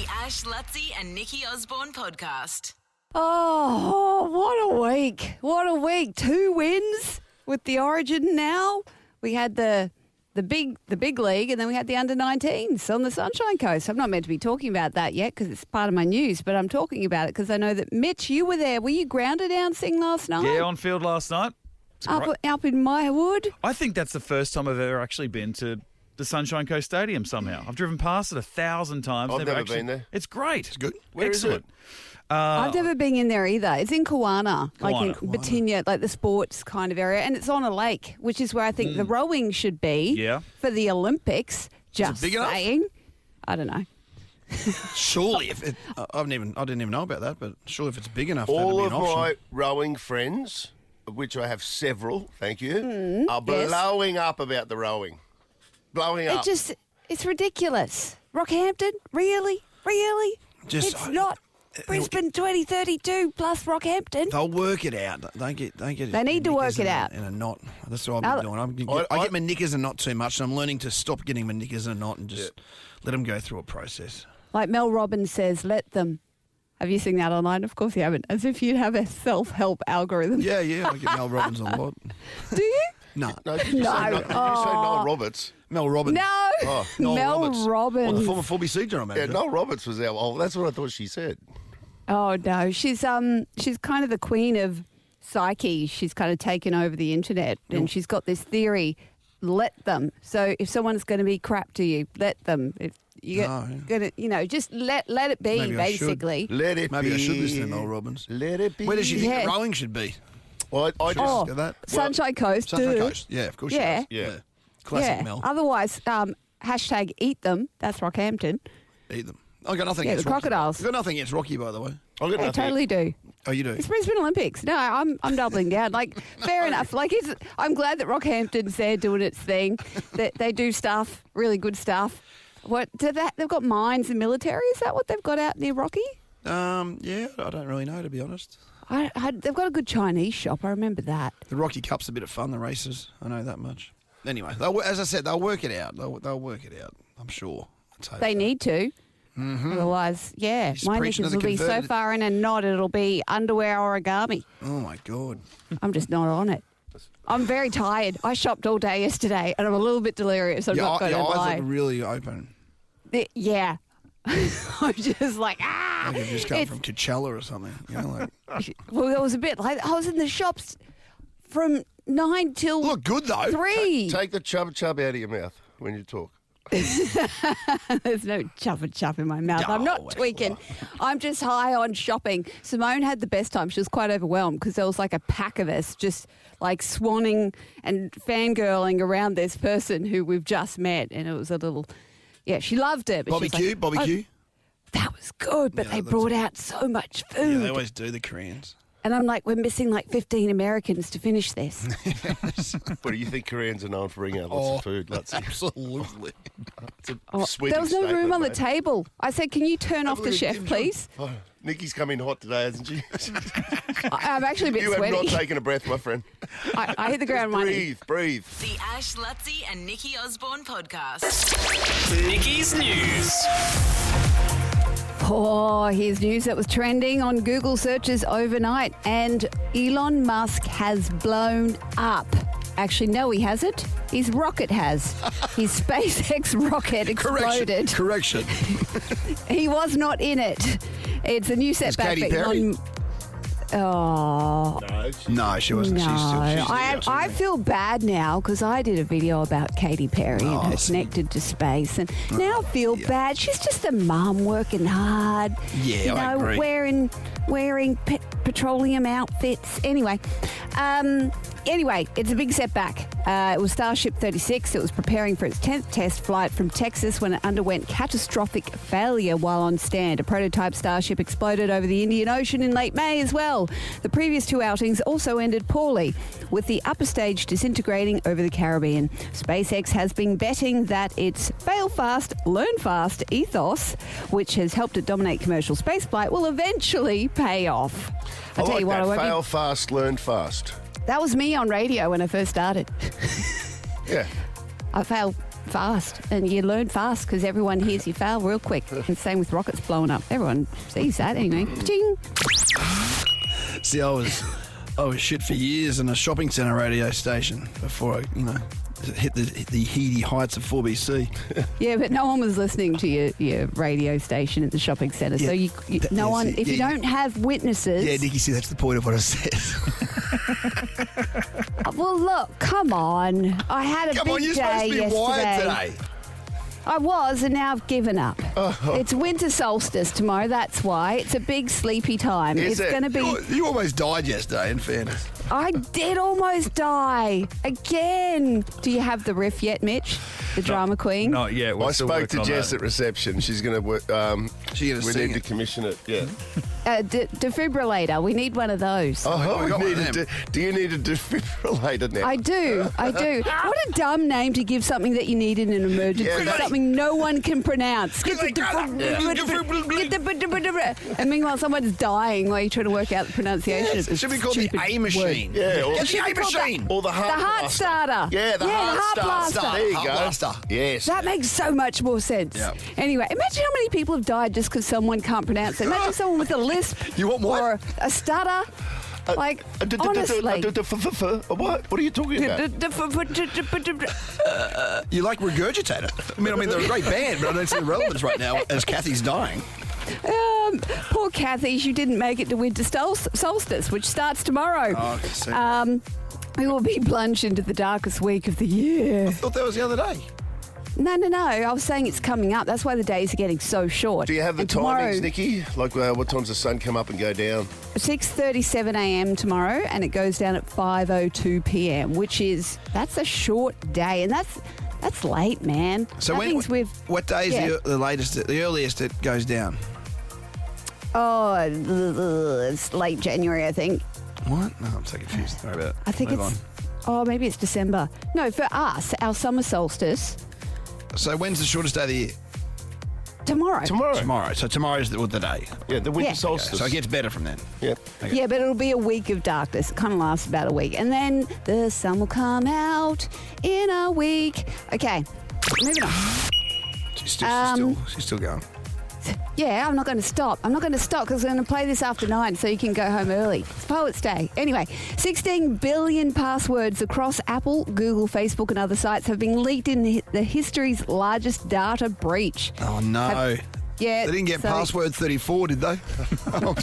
The Ash, Luttsy and Nikki Osborne podcast. Oh, what a week. What a week. 2 wins with the Origin now. We had the big league, and then we had the under-19s on the Sunshine Coast. I'm not meant to be talking about that yet because it's part of my news, but I'm talking about it because I know that, Mitch, you were there. Were you grounded dancing last night? Yeah, on field last night. Up in Meyerwood? I think that's the first time I've ever actually been to the Sunshine Coast Stadium somehow. I've driven past it 1,000 times. I've never been there. It's great. It's good. Where is Excellent. I've never been in there either. It's in Kawana, like in Kawana. Batinia, like the sports kind of area, and it's on a lake, which is where I think the rowing should be for the Olympics. Just big enough? saying. I don't know. Surely, I didn't even know about that, but surely if it's big enough, All that'd of be an option. my rowing friends, of which I have several, thank you, are blowing up about the rowing. Blowing up. It's ridiculous. Rockhampton? Really? It's not Brisbane 2032 plus Rockhampton. They'll work it out. They need to work it out. in a knot. That's what I've been doing. I get my knickers in a knot too much, and I'm learning to stop getting my knickers in a knot and just let them go through a process. Like Mel Robbins says, let them. Have you seen that online? Of course you haven't. As if you'd have a self-help algorithm. Yeah, I get Mel Robbins a lot. Do you? No. No, did you say Noel Roberts? Mel Robbins. No. Oh, Mel Robbins. Well, the former 4BC general manager. Yeah, Noel Roberts was our. Oh, that's what I thought she said. Oh no, she's kind of the queen of psyche. She's kind of taken over the internet, and she's got this theory: let them. So if someone's going to be crap to you, let them. If you're gonna, just let it be. Maybe basically, Let it Maybe be. I should listen to Mel Robbins. Let it be. Where does she think Yeah. the rowing should be? Well, I just. Go that? Sunshine Coast. Sunshine duh. Coast. Yeah, of course she Yeah. does. Yeah. Classic Yeah. Mel. Otherwise, hashtag eat them. That's Rockhampton. Eat them. I got nothing Yeah, against the Rocky. crocodiles. I've got nothing against Rocky, by the way. I've got I nothing. totally do. Oh, you do? It's Brisbane Olympics. No, I'm doubling down. Like, fair enough. Like, I'm glad that Rockhampton's there doing its thing. That they do stuff, really good stuff. What do that? They've got mines and military. Is that what they've got out near Rocky? Yeah, I don't really know, to be honest. They've got a good Chinese shop. I remember that. The Rocky Cup's a bit of fun, the races. I know that much. Anyway, as I said, they'll work it out. They'll work it out, I'm sure. They need to. Mm-hmm. Otherwise, He's my preaching knickers to will the be so converted. far in a knot it'll be underwear origami. Oh, my God. I'm just not on it. I'm very tired. I shopped all day yesterday and I'm a little bit delirious. I'm not going to Your eyes lie. look really open. Yeah. I'm just like, Like you've just come from Coachella or something. You know, like, Well, it was a bit like I was in the shops from 9 till look good, though. 3. Take the chub out of your mouth when you talk. There's no chuff in my mouth. I'm not tweaking. I'm just high on shopping. Simone had the best time. She was quite overwhelmed because there was like a pack of us just like swanning and fangirling around this person who we've just met. And it was a little, she loved it. But Bobby she was Q, like, Bobby Q. That was good, but Yeah, they that's brought out so much food. Yeah, they always do, the Koreans. And I'm like, we're missing like 15 Americans to finish this. What do you think Koreans are known for bringing out lots of food? Absolutely. It's a sweeping There was no room statement, on the mate. table. I said, can you turn off Have a the look at chef, Kim please? Jong. Oh, Nikki's come in hot today, hasn't she? I'm actually a bit You sweaty. have not taken a breath, my friend. I hit the ground running. Breathe. The Ash, Luttsy and Nikki Osborne podcast. Nikki's News. Oh, here's news that was trending on Google searches overnight, and Elon Musk has blown up. Actually, no, he hasn't. His rocket has. His SpaceX rocket exploded. Correction. He was not in it. It's a new setback Katy for Perry? Elon. Oh, No, she wasn't. no. She's I feel bad now because I did a video about Katy Perry and her see. connected to space, and now I feel bad. She's just a mum working hard. Yeah, I agree. Wearing petroleum outfits. Anyway, it's a big setback. It was Starship 36. It was preparing for its 10th test flight from Texas when it underwent catastrophic failure while on stand. A prototype Starship exploded over the Indian Ocean in late May as well. The previous 2 outings also ended poorly, with the upper stage disintegrating over the Caribbean. SpaceX has been betting that its fail fast, learn fast ethos, which has helped it dominate commercial spaceflight, will eventually pay off. I tell like you what, that. I won't be- Fail fast, learn fast. That was me on radio when I first started. Yeah. I fail fast, and you learn fast because everyone hears you fail real quick. And same with rockets blowing up. Everyone sees that anyway. Ching. See, I was shit for years in a shopping centre radio station before I, hit the heady heights of 4BC. Yeah, but no one was listening to your radio station at the shopping centre. Yeah, So if you don't have witnesses... Yeah, Nikki, see, that's the point of what I said. Well, look, come on. I had a big you're day supposed to be yesterday. wired today. I was, and now I've given up. It's winter solstice tomorrow, that's why. It's a big sleepy time. Is it's it? going to be... You almost died yesterday, in fairness. I did almost die. Again. Do you have the riff yet, Mitch? The drama queen? Not yet. I spoke to Jess at at reception. She's going to work. She's gonna we sing need it. to commission it. Yeah. Defibrillator. We need one of those. Oh, we got we need one of them. do you need a defibrillator now? I do. What a dumb name to give something that you need in an emergency. Yeah, Something no one can pronounce. And meanwhile, someone's dying while you're trying to work out the pronunciation of It this should be called the stupid A word. machine. Yeah, or- Get the A machine. Or the The heart heart blaster. starter. Yeah, the heart blaster. starter. There you Heart go. blaster. Yes. That makes so much more sense. Yeah. Anyway, imagine how many people have died just because someone can't pronounce it. Imagine someone with a lisp You want what? or a stutter. Honestly. What are you talking about? You like Regurgitate It. I mean, they're a great band, but I don't see the relevance right now as Kathy's dying. Poor Kathy, she didn't make it to winter solstice, which starts tomorrow. Oh, okay, so We will be plunged into the darkest week of the year. I thought that was the other day. No. I was saying it's coming up. That's why the days are getting so short. Do you have the And tomorrow, timings, Nikki? Like what time's the sun come up and go down? 6:37 a.m. tomorrow, and it goes down at 5:02 p.m., that's a short day, and that's late, man. So That when? means we've What day is yeah. the latest, the earliest it goes down? it's late January, I think. What? No, I'm so confused. Sorry about it. I think Move maybe it's December. No, for us, our summer solstice on. So when's the shortest day of the year? tomorrow. Tomorrow. So tomorrow's the day. Yeah, the winter Yeah. solstice. So it gets better from then. Yep. Yeah, but it'll be a week of darkness. It kind of lasts about a week. And then the sun will come out in a week. Okay, moving on. She's still going. Yeah, I'm not going to stop. I'm not going to stop because I'm going to play this after 9 so you can go home early. It's Poets' Day. Anyway, 16 billion passwords across Apple, Google, Facebook and other sites have been leaked in the history's largest data breach. Oh, no. Yeah, They didn't get so password 34, did they?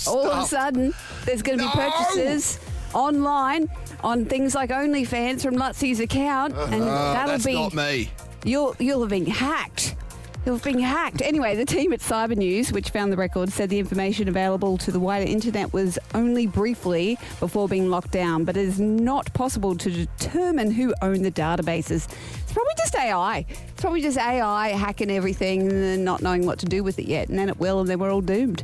all of a sudden, there's going to be purchases online on things like OnlyFans from Lutsy's account, and that'll that's be not me. You'll have been hacked. You'll have been hacked. Anyway, the team at Cyber News, which found the record, said the information available to the wider internet was only briefly before being locked down, but it is not possible to determine who owned the databases. It's probably just AI. It's probably just AI hacking everything and then not knowing what to do with it yet, and then it will, and then we're all doomed.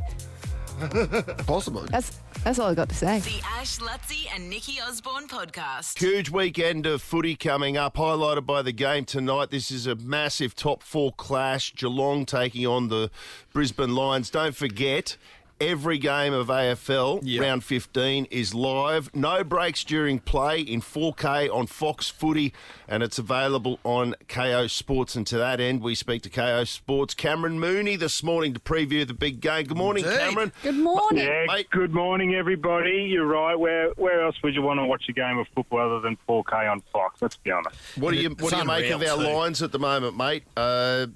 Possibly. That's all I got to say. The Ash, Luttsy and Nikki Osborne podcast. Huge weekend of footy coming up, highlighted by the game tonight. This is a massive top 4 clash. Geelong taking on the Brisbane Lions. Don't forget, every game of AFL, round 15, is live. No breaks during play in 4K on Fox Footy, and it's available on KO Sports. And to that end, we speak to KO Sports' Cameron Mooney this morning to preview the big game. Good morning, Indeed. Cameron. Good morning. Yeah, Mate. good morning, everybody. You're right. Where else would you want to watch a game of football other than 4K on Fox? Let's be honest. What do you It's make of unreal our too. Lions at the moment, mate? Are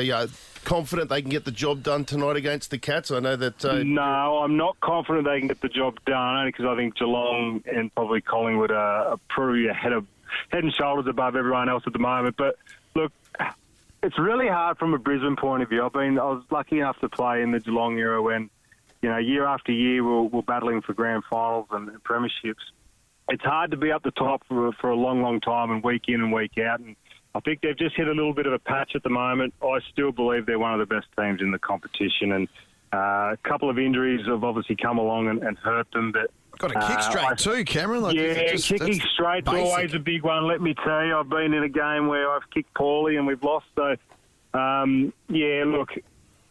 you confident they can get the job done tonight against the Cats? I know that... No, I'm not confident they can get the job done, only because I think Geelong and probably Collingwood are probably head and shoulders above everyone else at the moment. But look, it's really hard from a Brisbane point of view. I was lucky enough to play in the Geelong era when, year after year we're battling for grand finals and premierships. It's hard to be up the top for a long, long time and week in and week out. And I think they've just hit a little bit of a patch at the moment. I still believe they're one of the best teams in the competition. And a couple of injuries have obviously come along and hurt them. But Got a kick straight too, Cameron. Like, kicking straight's basic. always a big one. Let me tell you, I've been in a game where I've kicked poorly and we've lost. So, look,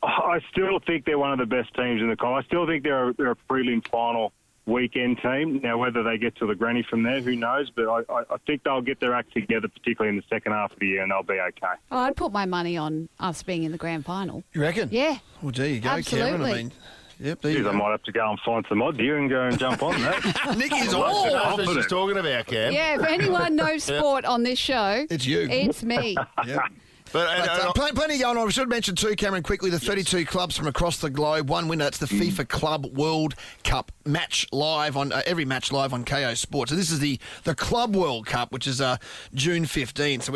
I still think they're one of the best teams in the comp. I still think they're a prelim final weekend team. Now, whether they get to the granny from there, who knows? But I think they'll get their act together, particularly in the second half of the year, and they'll be okay. Oh, I'd put my money on us being in the grand final. You reckon? Yeah. Well, there you go, Absolutely. Cameron. I mean, yep, there you Jeez, I go. might have to go and find some odds here and go and jump on that. Nikki's That's all. what she's talking about, Cam. Yeah, if anyone knows sport on this show, It's you. it's me. Yep. But Plenty going on. We should mention too, Cameron, quickly, the 32 clubs from across the globe. One winner. It's the FIFA Club World Cup match live on every match live on KO Sports. So this is the Club World Cup, which is June 15. So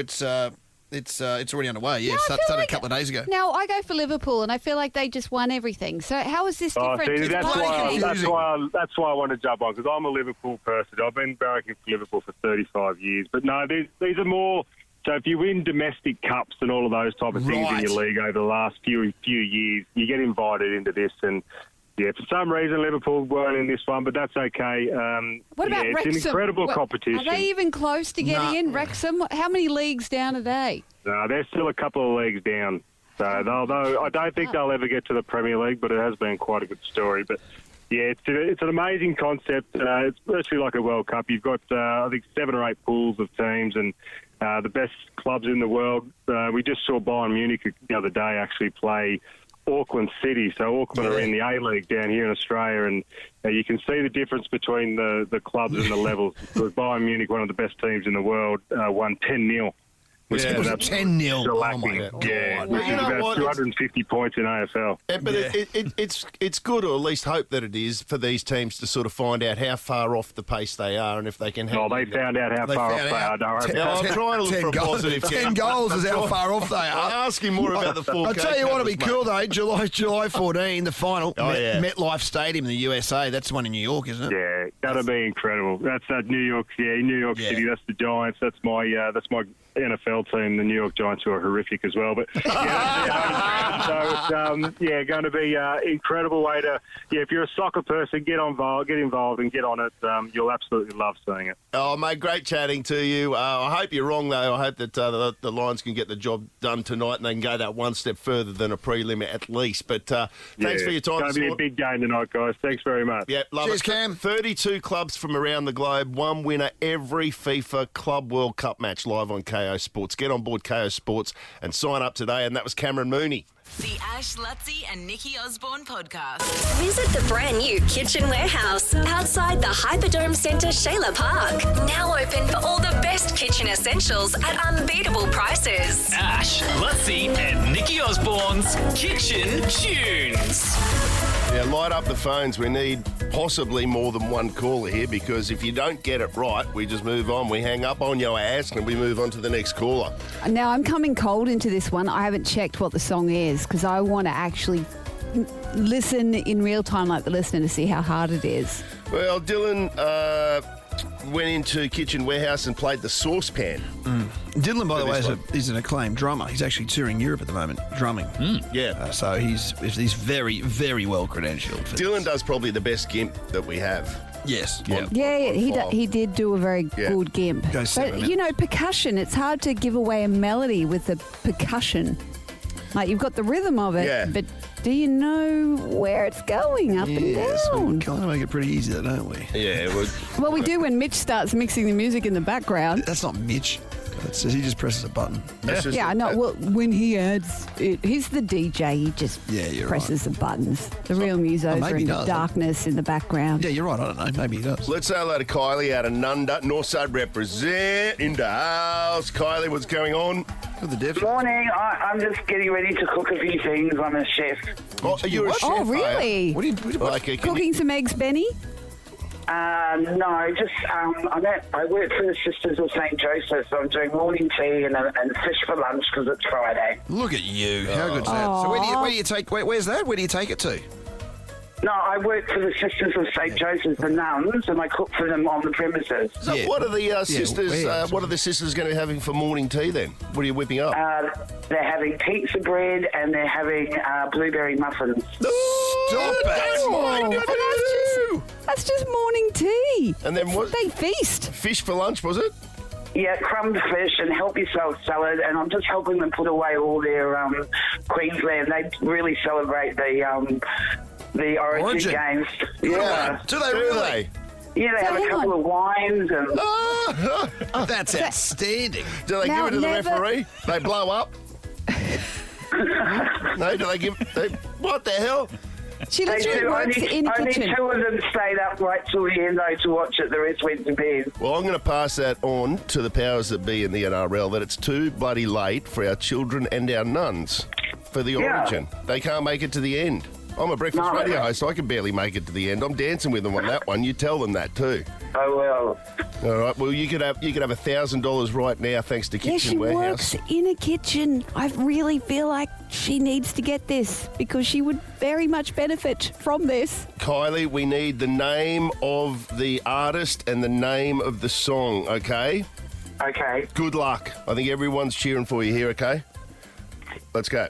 it's already underway. Yeah, No, I feel started like- a couple of days ago. Now, I go for Liverpool, and I feel like they just won everything. So how is this different? See, It's that's one why thing. that's why I want to jump on, because I'm a Liverpool person. I've been barracking for Liverpool for 35 years. But no, these are more. So if you win domestic cups and all of those type of things in your league over the last few years, you get invited into this. And yeah, for some reason Liverpool weren't in this one, but that's okay. What about it's Wrexham? an incredible competition. Are they even close to getting in? Wrexham? How many leagues down are they? No, they're still a couple of leagues down. So I don't think they'll ever get to the Premier League, but it has been quite a good story. But yeah, it's an amazing concept. It's virtually like a World Cup. You've got, I think, 7 or 8 pools of teams and the best clubs in the world. We just saw Bayern Munich the other day actually play Auckland City. So Auckland are in the A-League down here in Australia, and you can see the difference between the clubs and the levels. Because Bayern Munich, one of the best teams in the world, won 10-0. Which It was a 10-0. Oh, my God. Yeah, But which you is know about what? 250 points in AFL. But it's good, or at least hope that it is, for these teams to sort of find out how far off the pace they are, and if they can. Oh, they found out how far off they are. Don't worry about I'm it. trying to look for a positive. 10 goals is how far off they are. I'm asking more about the 4K. I'll tell you what will be cameras, cool, mate. though. July 14, the final. Oh, yeah. MetLife Stadium in the USA. That's the one in New York, isn't it? Yeah, that'll be incredible. That's New York. Yeah, New York Yeah. City. That's the Giants. That's my NFL team, the New York Giants, who are horrific as well. But so it's going to be an incredible way to. Yeah, if you're a soccer person, get involved, and get on it. You'll absolutely love seeing it. Oh, mate, great chatting to you. I hope you're wrong, though. I hope that the Lions can get the job done tonight and they can go that one step further than a prelim at least. But thanks for your time. It's going to be a big game tonight, guys. Thanks very much. Yeah, love Cheers, it. Cam. 32 clubs from around the globe, one winner every FIFA Club World Cup match live on KO Sports. Get on board KO Sports and sign up today. And that was Cameron Mooney. The Ash, Luttsy and Nikki Osborne podcast. Visit the brand new Kitchen Warehouse outside the Hyperdome Centre, Shayla Park. Now open for all the best kitchen essentials at unbeatable prices. Ash, Luttsy and Nikki Osborne's Kitchen Tunes. Yeah, light up the phones. We need possibly more than one caller here, because if you don't get it right, we just move on. We hang up on your ass and we move on to the next caller. Now, I'm coming cold into this one. I haven't checked what the song is because I want to actually listen in real time like the listener to see how hard it is. Well, Dylan went into Kitchen Warehouse and played the saucepan. Dylan, by the way, this is an acclaimed drummer. He's actually touring Europe at the moment, drumming. Yeah. So he's very, very well credentialed. For Dylan this. does probably the best gimp that we have. Yes. On- Yeah, on he file. he did do a very Yeah. good gimp. Go But, 7 minutes. you know, percussion, it's hard to give away a melody with the percussion. Like, you've got the rhythm of it, Yeah. but do you know where it's going, up and Yes, we down? kind of make it pretty easy, though, don't we? Yeah, well, Well, we do when Mitch starts mixing the music in the background. That's not Mitch. He just presses a button. that's just Yeah, I know. Well, when he adds it, he's the DJ. He just Yeah, you're presses the buttons. The real musos maybe are he in the does. darkness in the background. Yeah, you're right. I don't know. Maybe he does. Let's say hello to Kylie out of Nunda. Northside represent in the house. Kylie, what's going on? For the deaf. Morning. I'm just getting ready to cook a few things. I'm a chef. Oh, you're a chef, Oh, are you? really? What do you? What, Okay, can you- Cooking some eggs, Benny? No, just I work for the Sisters of St. Joseph, so I'm doing morning tea and fish for lunch because it's Friday. look at you. How good's that? So where do you take? Where's that? Where do you take it to? No, I work for the Sisters of St. Joseph, the nuns, and I cook for them on the premises. So Yeah. what are the sisters? where? What are the sisters going to be having for morning tea then? What are you whipping up? They're having pizza bread and they're having blueberry muffins. Stop it! That's just morning tea. And then what? They feast. Fish for lunch, was it? Yeah, crumbed fish and help yourself salad, and I'm just helping them put away all their Queensland. They really celebrate the the Origin games. Yeah. Do they really? Yeah, they have a couple of wines and... That's outstanding. Do they Now, give it to the never- referee? They blow up? No, do they give... what the hell? She literally works in the only kitchen. 2 of them stayed up right till the end, though, to watch it. The rest went to bed. Well, I'm going to pass that on to the powers that be in the NRL that it's too bloody late for our children and our nuns for the Origin. They can't make it to the end. I'm a breakfast radio host, so I can barely make it to the end. I'm dancing with them on that one. You tell them that too. Oh, well. All right. Well, you could have $1,000 right now, thanks to Yeah, Kitchen she Warehouse. works in a kitchen. I really feel like she needs to get this because she would very much benefit from this. Kylie, we need the name of the artist and the name of the song. Okay. Okay. Good luck. I think everyone's cheering for you here. Okay. Let's go.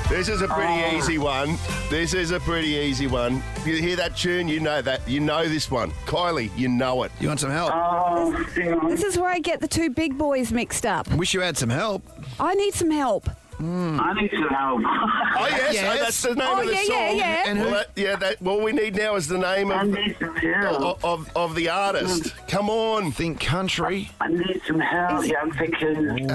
This is a pretty easy one. This is a pretty easy one. You hear that tune, you know that. You know this one. Kylie, you know it. You want some help? Oh, hang on. This is where I get the 2 big boys mixed up. Wish you had some help. I need some help. I need some help. Oh, yes. Oh, that's the name of the song. yeah. And who? Well, what we need now is the name I need some help. of the artist. Come on. Think country. I need some help. Yeah, I'm thinking...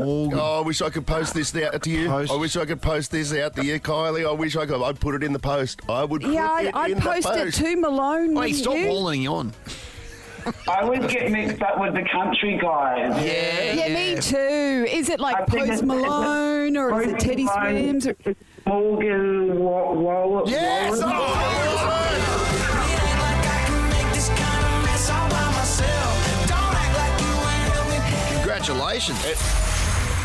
Oh, I wish I could post this out to you. Post. I wish I could post this out to you, Kylie. I wish I could. I'd put it in the post. I would put Yeah, it I'd in post the it post. to Malone. Wait, wouldn't stop you? walling on. I would get mixed up with the country guys. Yeah, me too. Is it I like think Post it's- Malone or is it Teddy Swims? Or... Morgan Wallet. Yes! Congratulations.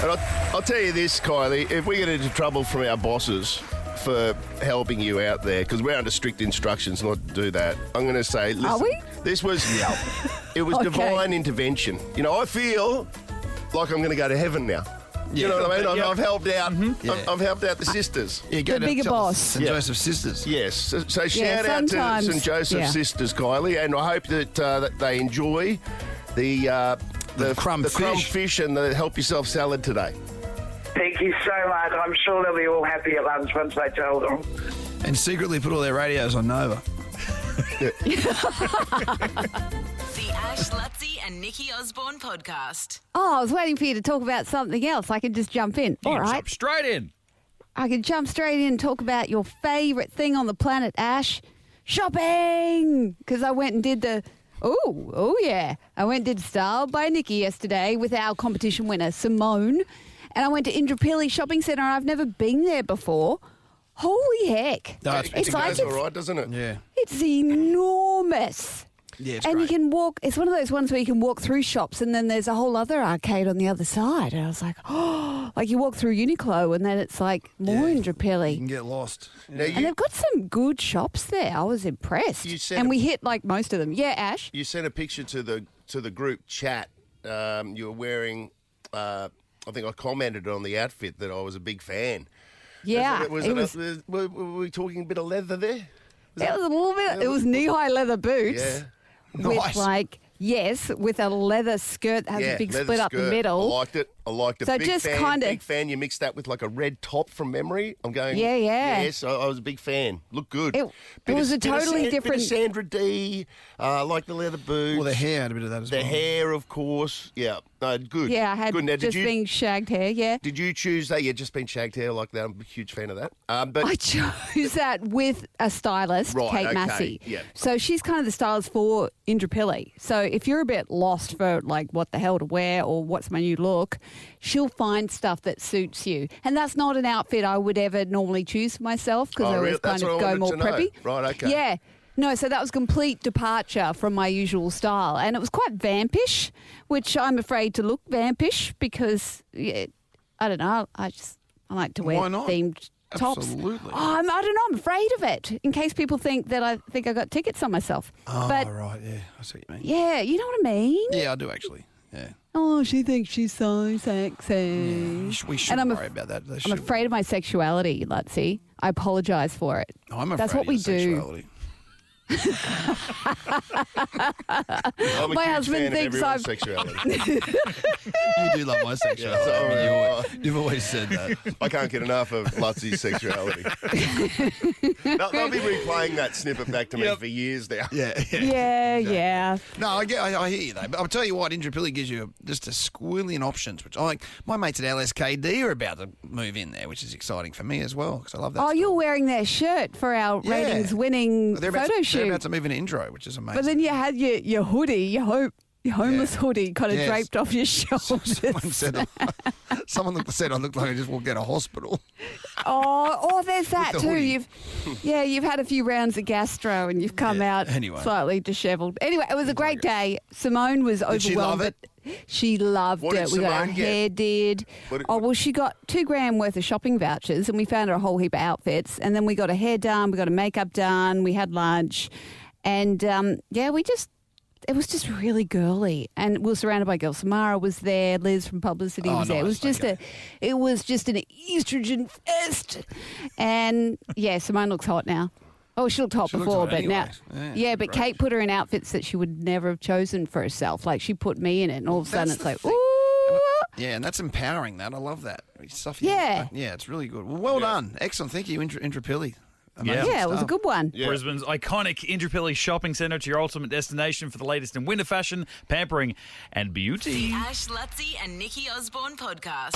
And I'll tell you this, Kylie, if we get into trouble from our bosses for helping you out there, because we're under strict instructions not to do that, I'm going to say, listen, Are we? this was, it was Okay. divine intervention. You know, I feel like I'm going to go to heaven now. You know what I mean? I've helped out. I've helped out the sisters. Yeah, go The to bigger tell boss. St. Joseph's Sisters. Yes. So shout out to sometimes, St. Joseph's yeah. Sisters, Kylie, and I hope that they enjoy the crumb fish and the help yourself salad today. Thank you so much. I'm sure they'll be all happy at lunch once I tell them. And secretly put all their radios on Nova. The Ash, Luttsy and Nikki Osborne podcast. Oh, I was waiting for you to talk about something else. I can just jump in. All right. Jump straight in. I can jump straight in and talk about your favourite thing on the planet, Ash. Shopping! Because I went and did the... Oh, yeah. I went and did Style by Nikki yesterday with our competition winner, Simone. And I went to Indooroopilly Shopping Centre and I've never been there before. Holy heck. No, it's It goes all right, doesn't it? Yeah. It's enormous. Yeah, it's And great. you can walk, it's one of those ones where you can walk through shops and then there's a whole other arcade on the other side. And I was like, oh, like you walk through Uniqlo and then it's like more You can Indooroopilly. get lost. Now, And they've got some good shops there. I was impressed. You said And it- we hit like most of them. Yeah, Ash? You sent a picture to the group chat. You were wearing. I think I commented on the outfit that I was a big fan. Yeah. Were we talking a bit of leather there? It was a little bit, it was knee-high leather boots. Yeah. With Nice. like, yes, with a leather skirt that has a big leather split up the skirt. middle. I liked it. So big just fan, kinda- big fan. You mixed that with like a red top from memory. I'm going. Yeah. Yes, I was a big fan. Looked good. It was a totally different- Bit of Sandra D. Like the leather boots. Well, the hair had a bit of that as The well. hair, of course. Yeah. No, good. Yeah, I had good. Now, just being shagged hair, yeah. Did you choose that? Yeah, just been shagged hair like that. I'm a huge fan of that. But I chose that with a stylist, Right, Kate okay, Massey. yeah. So she's kind of the stylist for Indooroopilly. So if you're a bit lost for like what the hell to wear or what's my new look, she'll find stuff that suits you. And that's not an outfit I would ever normally choose for myself because I always really? That's kind of what I go more wanted to know. preppy. Right, okay. Yeah. No, so that was complete departure from my usual style. And it was quite vampish, which I'm afraid to look vampish because, yeah, I don't know, I like to wear Why not? themed tops. Absolutely. Oh, I don't know, I'm afraid of it in case people think that I think I got tickets on myself. Oh, but right, yeah. I see what you mean. yeah, you know what I mean? Yeah, I do actually. Yeah. Oh, she thinks she's so sexy. We shouldn't worry about that. I'm afraid of my sexuality, Luttsy. I apologise for it. I'm afraid That's what of we your do. sexuality. I'm a My huge husband fan of thinks everyone's I'm- sexuality. You do love my sexuality. Yeah, You've always said that. I can't get enough of Lutsy's sexuality. They'll be replaying that snippet back to me for years now. Yeah. No, I hear you though. But I'll tell you what, Indooroopilly gives you just a squillion options, which I like. My mates at LSKD are about to move in there, which is exciting for me as well because I love that. Oh, stuff. you're wearing their shirt for our ratings-winning They're photo shoot. They're about to move in Indro, which is amazing. But then you had your hoodie, your homeless hoodie kind of draped off your shoulders. Someone said I looked like I just walked out of hospital. Oh, there's that the too. hoodie. You've had a few rounds of gastro and you've come out slightly dishevelled. Anyway, it was a great day. Simone was overwhelmed. Did she love it? She loved What it. did We got our Simone get? hair did. She got $2,000 worth of shopping vouchers and we found her a whole heap of outfits. And then we got her hair done, we got her makeup done, we had lunch. And it was just really girly, and we were surrounded by girls. Samara was there, Liz from Publicity was there. It was just an estrogen fest, and Simone looks hot now. Oh, she looked hot She looked before, hot but anyway. now, but Kate put her in outfits that she would never have chosen for herself. Like she put me in it, and all of a sudden That's it's like, the thing. ooh. Yeah, and that's empowering. That I love that stuff. Yeah. It's really good. Well done, excellent. Thank you, Indooroopilly. Amazing Yeah, it was a stuff. good one. Yeah. Brisbane's iconic Indooroopilly shopping centre to your ultimate destination for the latest in winter fashion, pampering, and beauty. Ash, Luttsy and Nikki Osborne podcast.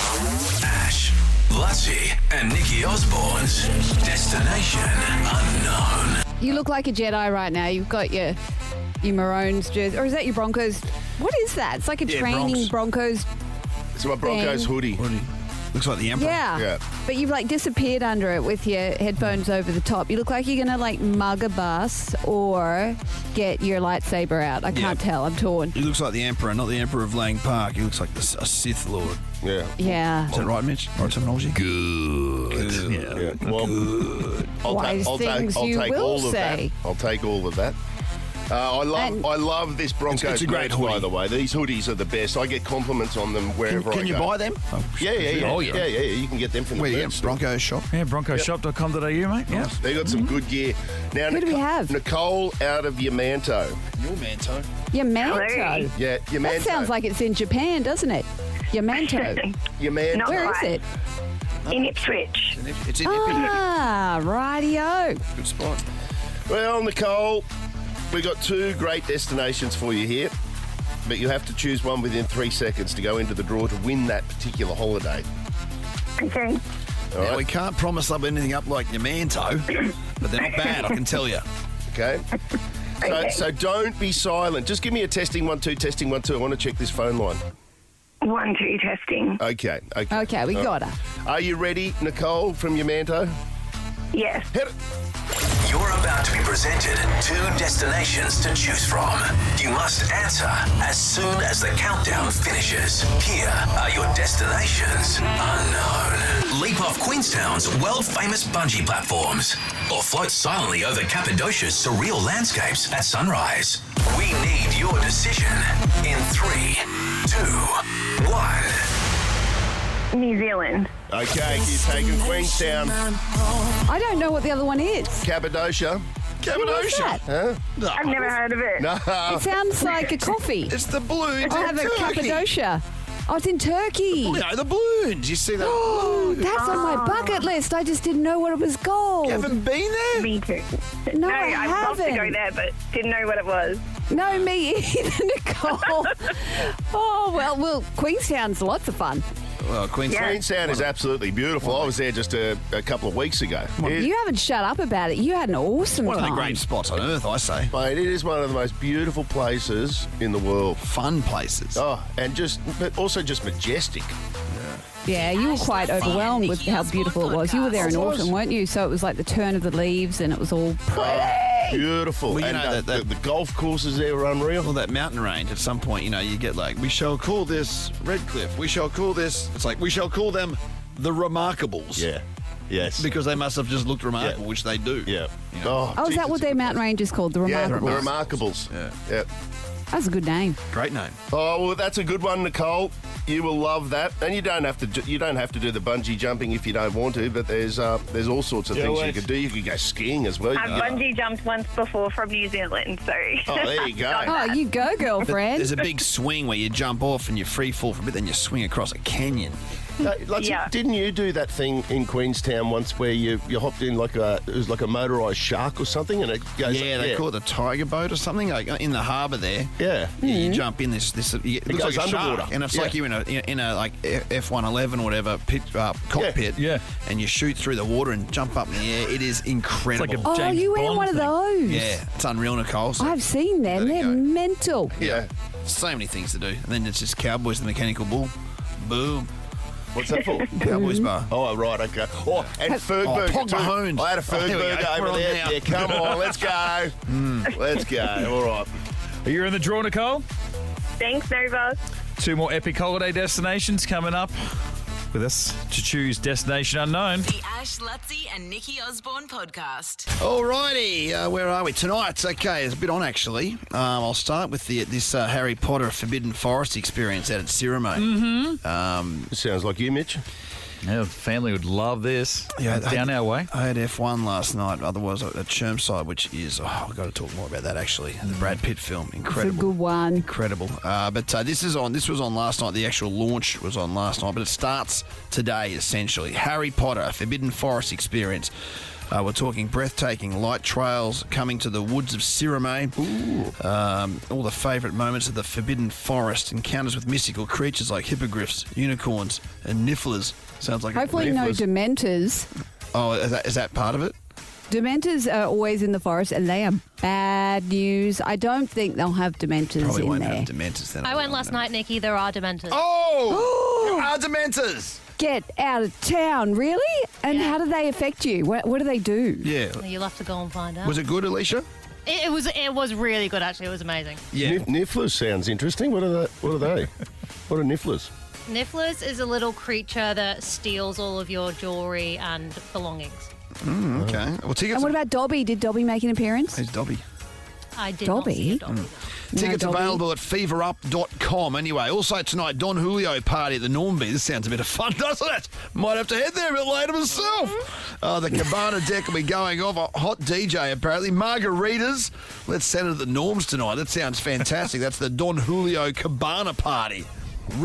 Ash, Luttsy and Nikki Osborne's Destination Unknown. You look like a Jedi right now. You've got your Maroons jersey, or is that your Broncos? What is that? It's like a training Broncos. It's my Broncos thing. hoodie. Looks like the Emperor. Yeah. But you've like disappeared under it with your headphones over the top. You look like you're going to like mug a bus or get your lightsaber out. I can't tell. I'm torn. He looks like the Emperor, not the Emperor of Lang Park. He looks like a Sith Lord. Yeah. Yeah. Is that right, Mitch? Right terminology? Good. Yeah. Well, Wise things you take will all of say. that. I'll take all of that. I love this Broncos It's a great merch, by hoodie. the way. These hoodies are the best. I get compliments on them wherever I go. Can you buy them? Yeah. Oh, yeah. Yeah. You can get them from Where the do you merch get store. Broncos shop? Yeah, broncoshop.com.au, mate. Yeah. They got some good gear. Now, Who do we have? Nicole out of Yamanto. Your Manto. Your manto. Yeah, Yamanto. That sounds like it's in Japan, doesn't it? Your manto. Yamanto. Where is it? In Ipswich. It's in Ipswich. Ah, rightio. Good spot. Well, Nicole, we got two great destinations for you here, but you have to choose one within 3 seconds to go into the draw to win that particular holiday. Okay. All Now, right? we can't promise anything up like your Manto, but they're not bad, I can tell you. Okay? So don't be silent. Just give me a testing 1 2, testing 1 2. I want to check this phone line. 1 2 testing. Okay. Okay, we got her. Are you ready, Nicole from Yamanto? Yes. Hit it. You're about to be presented 2 destinations to choose from. You must answer as soon as the countdown finishes. Here are your destinations unknown. Leap off Queenstown's world-famous bungee platforms, or float silently over Cappadocia's surreal landscapes at sunrise. We need your decision in 3, 2, 1. New Zealand. Okay, you're taking Queenstown. I don't know what the other one is. Cappadocia. What's that? Huh? I've never heard of it. No. It sounds like a coffee. It's the balloons I in have a Turkey. Cappadocia. Oh, it's in Turkey. You know, the balloons. You see that? Oh, that's on my bucket list. I just didn't know what it was called. You haven't been there? Me too. No, No, I I'd love to go haven't. there, but didn't know what it was. No, me either, Nicole. Oh, well, Queenstown's lots of fun. Well, Queenstown. Queenstown is absolutely beautiful. I was there just a couple of weeks ago. You haven't shut up about it. You had an awesome One of time. the great spots on earth, I say. Mate, it is one of the most beautiful places in the world. Fun places. Oh, but also just majestic. Yeah, you were quite overwhelmed with how beautiful it was. You were there in I was. autumn, weren't you? So it was like the turn of the leaves and it was all pretty. Beautiful. Well, you and know the golf courses there were unreal. Well, that mountain range, at some point, you get like, we shall call this Redcliffe. We shall call this, it's like, we shall call them the Remarkables. Yeah. Yes. Because they must have just looked remarkable, Yeah. which they do. Yeah. You know? Oh, is that what their mountain range is called? The Yeah, Remarkables? the Remarkables. Yeah. Yeah. That's a good name. Great name. Oh, well, that's a good one, Nicole. You will love that, and you don't have to do the bungee jumping if you don't want to. But there's all sorts of things you could do. You could go skiing as well. I've bungee jumped once before from New Zealand, so. Oh, there you go. Oh, you go, girlfriend. There's a big swing where you jump off and you free fall for a bit, then you swing across a canyon. Didn't you do that thing in Queenstown once where you hopped in it was like a motorised shark or something, and it goes? Yeah, they call it the tiger boat or something, like in the harbour there. Yeah. You jump in this it looks goes like a underwater. shark, and it's like you're in a like F-111 or whatever cockpit. Yeah. And you shoot through the water and jump up in the air. It is incredible. It's like a Oh, James you went Bond one of thing. those. Yeah, it's unreal, Nicole. So I've seen them. There you They're go. mental. Yeah. so many things to do. And then it's just Cowboys, the Mechanical Bull. Boom. What's that for? Cowboys bar. Oh, right, okay. Oh, and Fergburger Pog too. Mahomes. I had a Oh, here we Fergburger go. We're over on there. now. Yeah, come on, let's go. Let's go. All right. Are you in the draw, Nicole? Thanks, Nova. 2 more epic holiday destinations coming up with us to choose Destination Unknown. The Ash, Luttsy and Nikki Osborne podcast. Alrighty, where are we? Tonight, okay, it's a bit on actually. I'll start with this Harry Potter Forbidden Forest experience out at Ciramo. Sounds like you, Mitch. Yeah, the family would love this. Yeah, Down our way. I had F1 last night, otherwise at Chermside, which is, I've got to talk more about that actually. The Brad Pitt film, incredible. It's a good one. Incredible. But this was on last night. The actual launch was on last night, but it starts today essentially. Harry Potter, a Forbidden Forest experience. We're talking breathtaking light trails coming to the woods of Ciramo. All the favourite moments of the Forbidden Forest. Encounters with mystical creatures like hippogriffs, unicorns, and nifflers. Sounds like Hopefully no Dementors. Oh, is that part of it? Dementors are always in the forest, and they are bad news. I don't think they'll have Dementors Probably in won't there. have Dementors then. I went last night, Nikki. There are Dementors. Oh! There are Dementors! Get out of town, really? And Yeah. how do they affect you? What do they do? Yeah. You'll have to go and find out. Was it good, Alicia? It was really good, actually. It was amazing. Yeah. Nifflers sounds interesting. What are they? What are nifflers? Nifflers is a little creature that steals all of your jewellery and belongings. Okay. Well, tickets. And what about Dobby? Did Dobby make an appearance? Who's Dobby? I did Dobby? not see a Dobby. Tickets Dobby. available at feverup.com. Anyway, also tonight, Don Julio party at the Normby. This sounds a bit of fun, doesn't it? Might have to head there a bit later myself. The Cabana deck will be going off. A hot DJ, apparently. Margaritas. Let's send it to the Norms tonight. That sounds fantastic. That's the Don Julio Cabana party.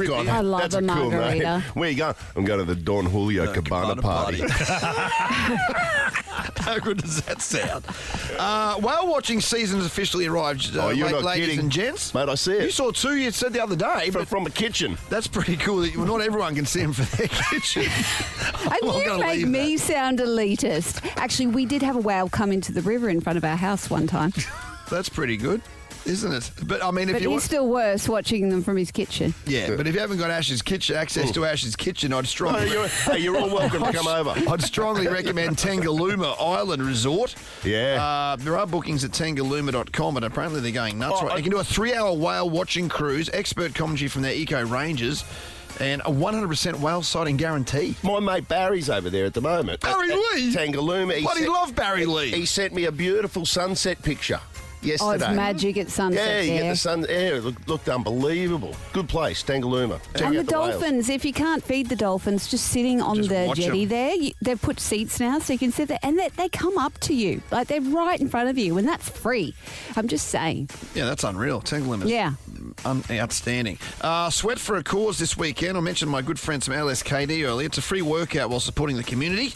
God, I love that's a a cool margarita. name. Where you going? I'm going to the Don Julio Cabana party. How good does that sound? Whale watching season has officially arrived, You're not ladies kidding. and gents. Mate, I see it. You saw 2, you said the other day. But From a kitchen. that's pretty cool. That not everyone can see them for their kitchen. And I'm you gonna make leave me sound elitist. Actually, we did have a whale come into the river in front of our house one time. That's pretty good, isn't it? But I mean, if But you he's want, still worse watching them from his kitchen. yeah, but if you haven't got access to Ash's kitchen, I'd strongly. You're all welcome to come over. I'd strongly recommend Tangalooma Island Resort. Yeah. There are bookings at tangalooma.com, and apparently they're going nuts. Oh, Right? You can do a 3-hour whale watching cruise, expert commentary from their eco rangers, and a 100% whale sighting guarantee. My mate Barry's over there at the moment. Barry at Lee? Tangalooma. Bloody love Barry Lee. He sent me a beautiful sunset picture yesterday. Oh, it's magic at sunset Yeah, you there. get the sun. Yeah, it looked unbelievable. Good place, Tangalooma. Check And the out whales. dolphins, if you can't feed the dolphins, just sitting on Just the watch jetty 'em. there, they've put seats now so you can sit there, and they come up to you. Like, they're right in front of you, and that's free. I'm just saying. Yeah, that's unreal. Tangalooma's Yeah. outstanding. Sweat for a Cause this weekend. I mentioned my good friends from LSKD earlier. It's a free workout while supporting the community.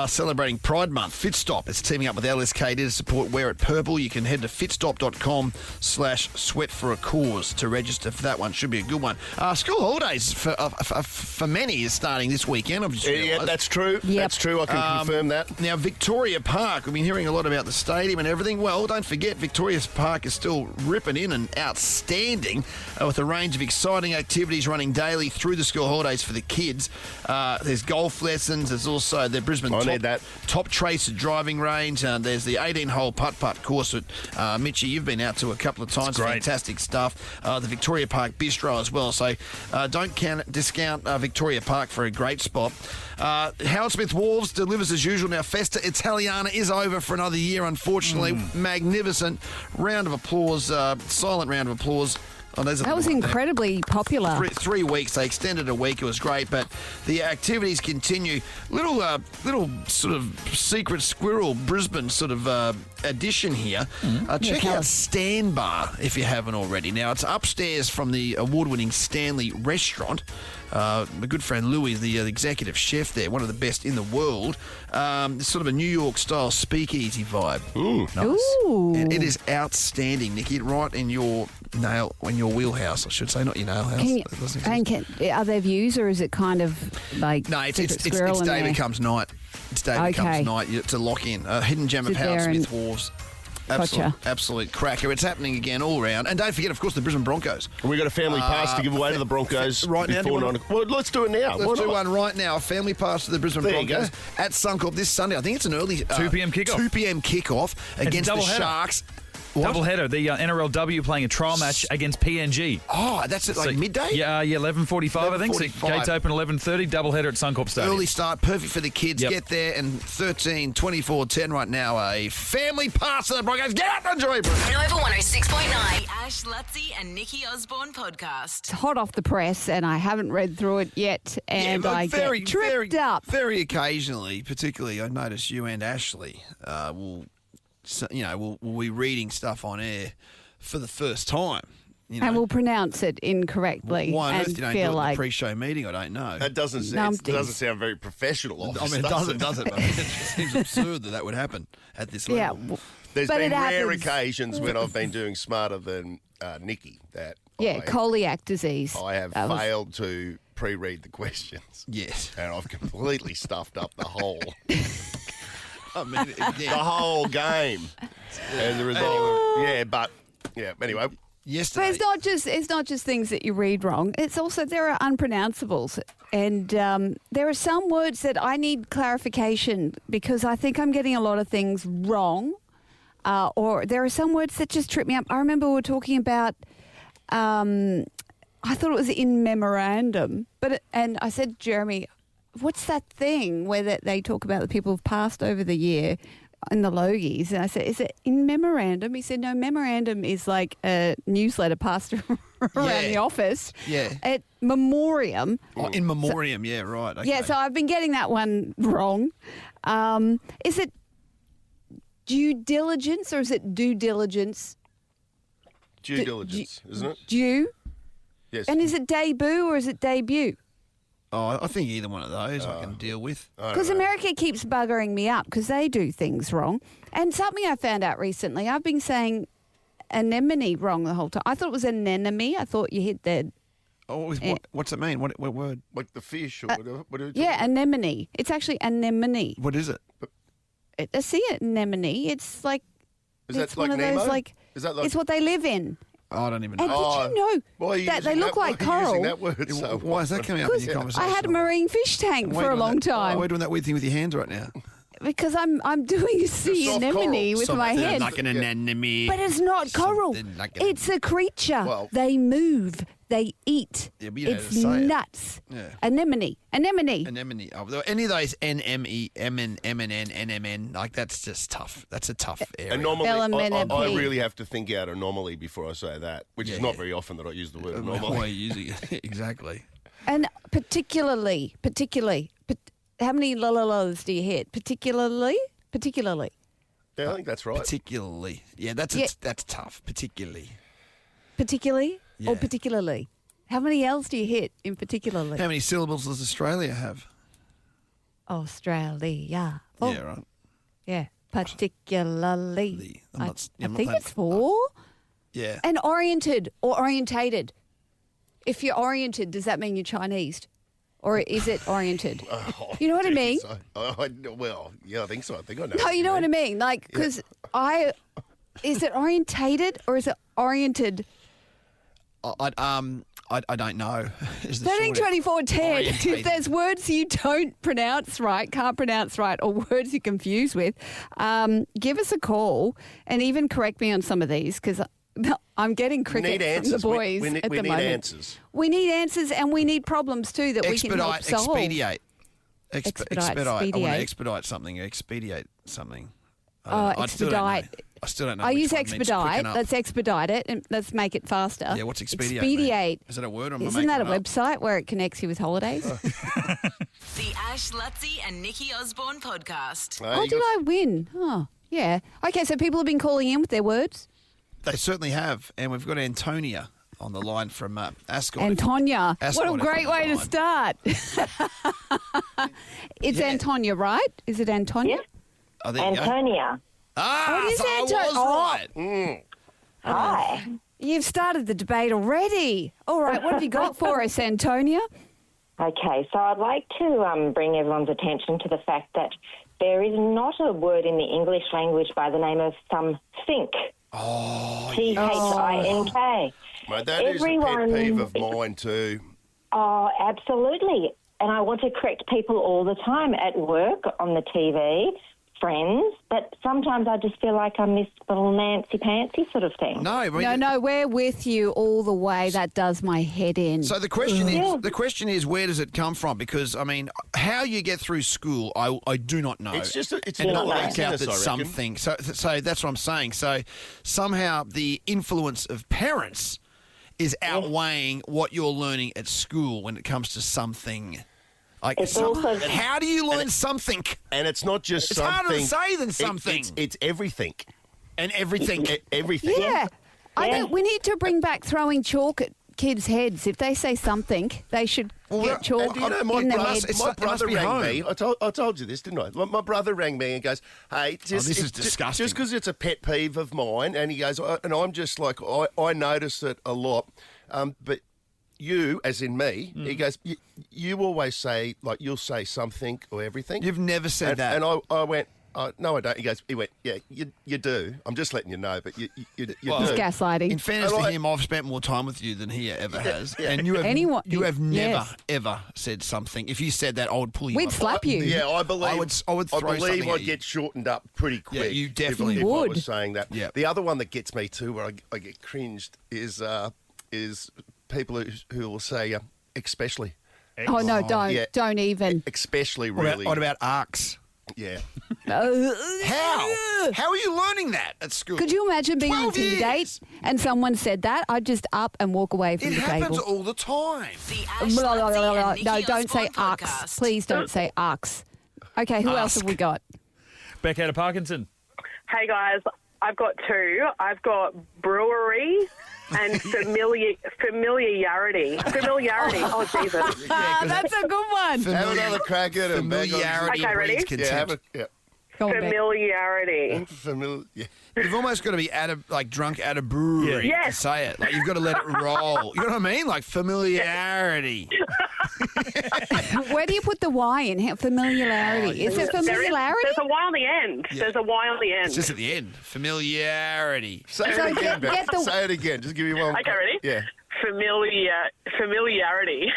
Celebrating Pride Month. Fitstop is teaming up with LSKD to support Wear It Purple. You can head to fitstop.com/sweat for a cause to register for that one. Should be a good one. School holidays for many is starting this weekend. I've just Yeah, realised. that's true. Yep. That's true. I can confirm that. Now, Victoria Park, we've been hearing a lot about the stadium and everything. Well, don't forget, Victoria Park is still ripping in and outstanding. exciting, with a range of exciting activities running daily through the school holidays for the kids. There's golf lessons. There's also the Brisbane Top Tracer driving range. There's the 18-hole putt-putt course that, Mitchie, you've been out to a couple of times. Fantastic stuff. The Victoria Park Bistro as well. So don't discount Victoria Park for a great spot. Howard Smith Wharves delivers as usual. Now, Festa Italiana is over for another year, unfortunately. Magnificent. Round of applause, silent round of applause. Oh, that was incredibly popular. 3 weeks. They extended a week. It was great, but the activities continue. Little sort of secret squirrel Brisbane sort of addition here. Check out Stan Bar if you haven't already. Now, it's upstairs from the award-winning Stanley restaurant. My good friend Louis, the executive chef there, one of the best in the world. It's sort of a New York-style speakeasy vibe. Nice. Ooh. It is outstanding, Nikki. Right in your wheelhouse, I should say, not your nail house. Are there views, or is it kind of like no? It's day becomes night. It's day becomes night. It's a lock in. Hidden gem of Howard Smith Wharves. Absolute cracker. It's happening again all round. And don't forget, of course, the Brisbane Broncos. We've got a family pass to give away to the Broncos right now. Well, let's do it now. Let's do one right now. A family pass to the Brisbane Broncos at Suncorp this Sunday. I think it's an early 2 p.m. kickoff. 2 p.m. kickoff against the Sharks. Double header. The NRLW playing a trial match against PNG. Oh, that's at midday? Yeah, 11:45 I think. So gates open 11:30. Double header at Suncorp Stadium. Early start, perfect for the kids. Get there, and 13-24-10 right now. A family pass to the Broncos. Get out and enjoy it. Nova 106.9. The Ash, Luttsy and Nikki Osborne podcast. It's hot off the press, and I haven't read through it yet, and I get tripped up. Very occasionally, particularly, I notice you and Ashley will be reading stuff on air for the first time. And we'll pronounce it incorrectly. Why on earth you don't do it in like the pre-show meeting? I don't know. That doesn't sound very professional. I mean, it doesn't. I mean, it seems absurd that would happen at this level. Yeah, There's been rare occasions when I've been doing smarter than Nikki. Celiac disease. I have failed to pre-read the questions. Yes. And I've completely stuffed up the whole... I mean, the whole game as a result. Anyway. Yesterday. But it's not just things that you read wrong. It's also there are unpronounceables, and there are some words that I need clarification because I think I'm getting a lot of things wrong, or there are some words that just trip me up. I remember we were talking about. I thought it was in memorandum, and I said, Jeremy, what's that thing where they talk about the people who've passed over the year in the Logies? And I said, is it in memorandum? He said, no, memorandum is like a newsletter passed around the office. Yeah. At memoriam. Oh, in memoriam, right. Okay. Yeah, so I've been getting that one wrong. Is it due diligence or is it due diligence? Due diligence, isn't it? Due? Yes. And is it debut or is it debut? Oh, I think either one of those I can deal with. Because America keeps buggering me up because they do things wrong. And something I found out recently, I've been saying anemone wrong the whole time. I thought it was anemone. I thought you hit the... Oh, what's it mean? What word? Like the fish or whatever? Anemone. It's actually anemone. What is it? I see it, anemone. It's like... Is that like Nemo? Is that like... It's what they live in. I don't even know. And did you know that they look like coral? That word so why is that coming up in your conversation? I had a marine fish tank for a long time. Why are you doing that weird thing with your hands right now? Because I'm doing a sea anemone with my hand. Like an anemone. But it's not coral. It's a creature. Well, they move. They eat. Yeah, but you know it's nuts. Yeah. Anemone. Anemone. Oh, any of those NME, MN, MNN, NMN, like that's just tough. That's a tough area. Anomaly. I really have to think out anomaly before I say that, which is not very often that I use the word anomaly. Why are you using it? Exactly. And particularly. How many la-la-las do you hit? Particularly? Yeah, I think that's right. Particularly. Yeah, that's tough. Particularly. Or particularly? How many L's do you hit in particularly? How many syllables does Australia have? Australia. Oh. Yeah, right. Yeah, particularly. I think it's 4. Yeah. And oriented or orientated. If you're oriented, does that mean you're Chinese? Or is it oriented? You know what I mean? Well, yeah, I think so. I think I know. No, you know what I mean? Like, because is it orientated or is it oriented? I don't know. 13, 24, 10. If there's words you don't pronounce right, can't pronounce right, or words you're confused with, give us a call and even correct me on some of these because I'm getting cricket from the boys at the moment. We need answers. We need answers and we need problems too that we can help solve. Expedite. Expedite. I want to expedite something. Expedite something. Expedite. I still don't know. I use expedite. Let's expedite it and let's make it faster. Yeah, what's expedite? Expedite. Is that a word? Isn't that a website where it connects you with holidays? The Ash, Luttsy and Nikki Osborne podcast. Oh, did I win? Oh, yeah. Okay, so people have been calling in with their words? They certainly have. And we've got Antonia on the line from Ascot. Antonia. Ascot What a great way to start. It's Antonia, right? Is it Antonia? Oh, there you go. Antonia. Ah, it is so I Antonia. was right. Hi. You've started the debate already. All right, what have you got for us, Antonia? Okay, so I'd like to bring everyone's attention to the fact that there is not a word in the English language by the name of something. Oh, Think. Mate, that is a pet peeve of mine too. Oh, absolutely. And I want to correct people all the time at work, on the TV, friends, but sometimes I just feel like I'm this little Nancy Pantsy sort of thing. No, we're with you all the way. That does my head in. So the question is, where does it come from? Because I mean, how you get through school, I do not know. It's just it's and not work out that I reckon. something. So that's what I'm saying. So somehow the influence of parents is outweighing what you're learning at school when it comes to something. Like how do you learn something? And it's not just it's something. Harder to say than something. It's everything. And everything. Everything. Yeah. I think we need to bring back throwing chalk at kids' heads. If they say something, they should get chalk in their head. My brother rang me. I told you this, didn't I? My brother rang me and goes, hey, this is disgusting. Just because it's a pet peeve of mine. And he goes, and I'm just like, I notice it a lot. But you, as in me, he goes, you always say, like, you'll say something or everything. You've never said that. And I went, no, I don't. He went, yeah, you do. I'm just letting you know, but you do. It's gaslighting. In fairness to him, I've spent more time with you than he ever has. Yeah. And you have never, ever said something. If you said that, I would pull you We'd up. slap you. Yeah, I believe I would throw something at I'd you. get shortened up pretty quick. Yeah, you definitely if would. I was saying that. Yeah. The other one that gets me too, where I get cringed, is people who will say, especially. Oh, no, don't. Yeah. Don't even. Especially, really. What about arcs? Yeah. How? How are you learning that at school? Could you imagine being on Tinder date and someone said that? I'd just up and walk away from the table. It happens all the time. The Ash, Luttsy and Nikki No, don't say Osborne arcs. podcast. Please don't say arcs. Okay, who else have we got? Beck out of Parkinson. Hey guys, I've got two. I've got brewery and familiarity. Oh, Jesus. That's a good one. Have another crack at it. Familiarity Okay, ready? breeds contempt. Go on, Beck. Familiarity. Yeah. You've almost got to be drunk at a brewery to say it. Like, you've got to let it roll. You know what I mean? Like familiarity. Where do you put the Y in? Familiarity. Is it familiarity? There's a Y on the end. Yeah. There's a Y on the end. It's just at the end. Familiarity. Say it again, Beck. Say it again. Just give me one. Okay, ready? Yeah. Familiarity.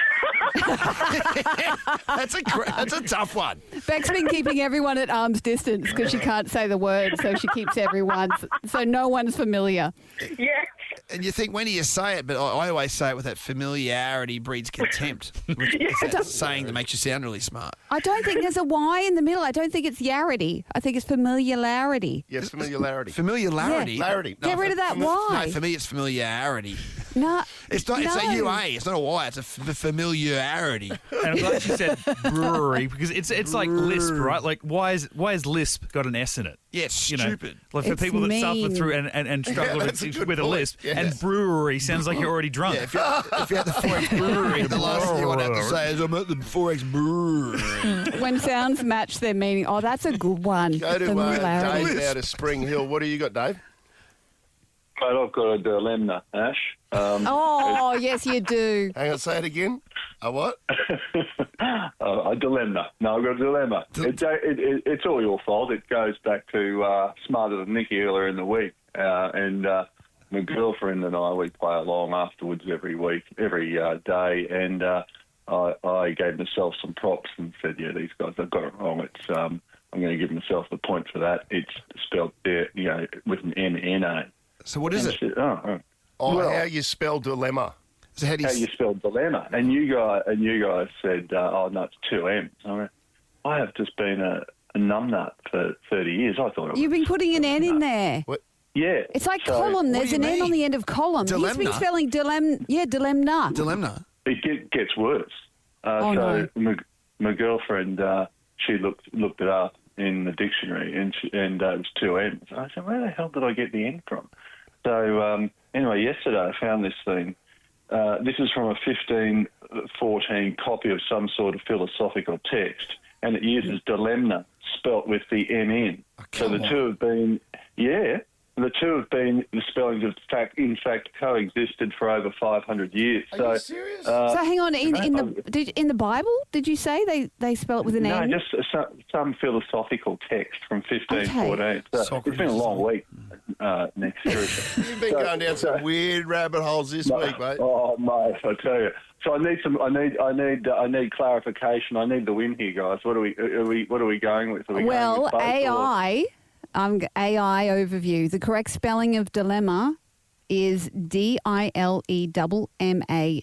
That's a tough one. Beck's been keeping everyone at arm's distance because she can't say the word, so she keeps everyone, so no one's familiar. Yeah. And you think, when do you say it? But I always say it with that familiarity breeds contempt, which is a saying that makes you sound really smart. I don't think there's a Y in the middle. I don't think it's yarity. I think it's familiarity. Yes, familiarity. Familiarity? Yeah. Larity. Get rid of that Y. No, for me it's familiarity. No. It's not. It's a UA. It's not a Y. It's a familiarity. And I'm glad you said brewery because it's like lisp, right? Like why is lisp got an S in it? Yeah, it's You know, stupid. like for It's people that suffer mean. through and struggle Yeah, that's a good with a point. lisp, Yes. and brewery sounds like you're already drunk. Yeah, if you're at the 4X brewery, the last thing you want to have to say is, I'm at the 4X brewery. When sounds match their meaning. Oh, that's a good one. Go to Familiarity. Dave out of Spring Hill. What do you got, Dave? Mate, I've got a dilemma, Ash. Oh, yes, you do. Hang on, say it again. A what? A dilemma. No, I've got a dilemma. It's all your fault. It goes back to Smarter Than Nikki earlier in the week. And my girlfriend and I, we play along afterwards every week, every day, and I gave myself some props and said, yeah, these guys have got it wrong. It's I'm going to give myself the point for that. It's spelled there, with an N-N-A. So what is it? Well, how you spell dilemma? So how you spell dilemma? And you guys said, oh no, it's 2 M's. I have just been a numbnut for 30 years. I thought You've been putting an N in there. What? Yeah. It's like column. There's an N on the end of column. He's been spelling dilemna. Dilemna. It gets worse. No. My girlfriend, she looked it up in the dictionary, and it was 2 M's. I said, where the hell did I get the N from? So anyway, yesterday I found this thing. This is from a 1514 copy of some sort of philosophical text, and it uses dilemma spelt with the N-N. So the two have been, the spellings of in fact coexisted for over 500 years. Are you serious? So hang on, in the Bible, did you say they spell it with an N? No, just some philosophical text from 1514. So it's been a long week, Nick, seriously. You've been going down some weird rabbit holes this week, mate. Oh, mate, I tell you. So I need clarification. I need the win here, guys. What are we going with? Are we going with both, AI overview. The correct spelling of dilemma is D-I-L-E-M-M-A,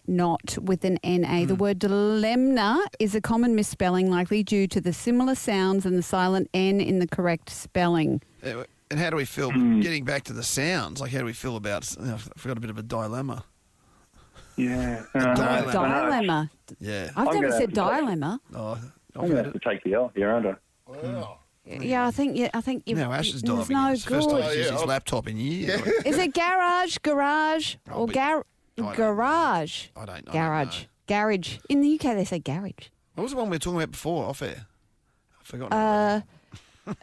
not with an N-A. The word dilemma is a common misspelling, likely due to the similar sounds and the silent N in the correct spelling. And how do we feel, getting back to the sounds, like how do we feel about, I've got a bit of a dilemma. Yeah. Dilemma. Yeah. I've never said dilemma. Oh, I'm going to have to take the L here, aren't I? Wow. Yeah, I think you. Now Ash is diving. No It's the first time he's good. used his laptop in years. Is it garage, or garage? I don't know. Garage. In the UK, they say garage. What was the one we were talking about before, off air? I've forgotten.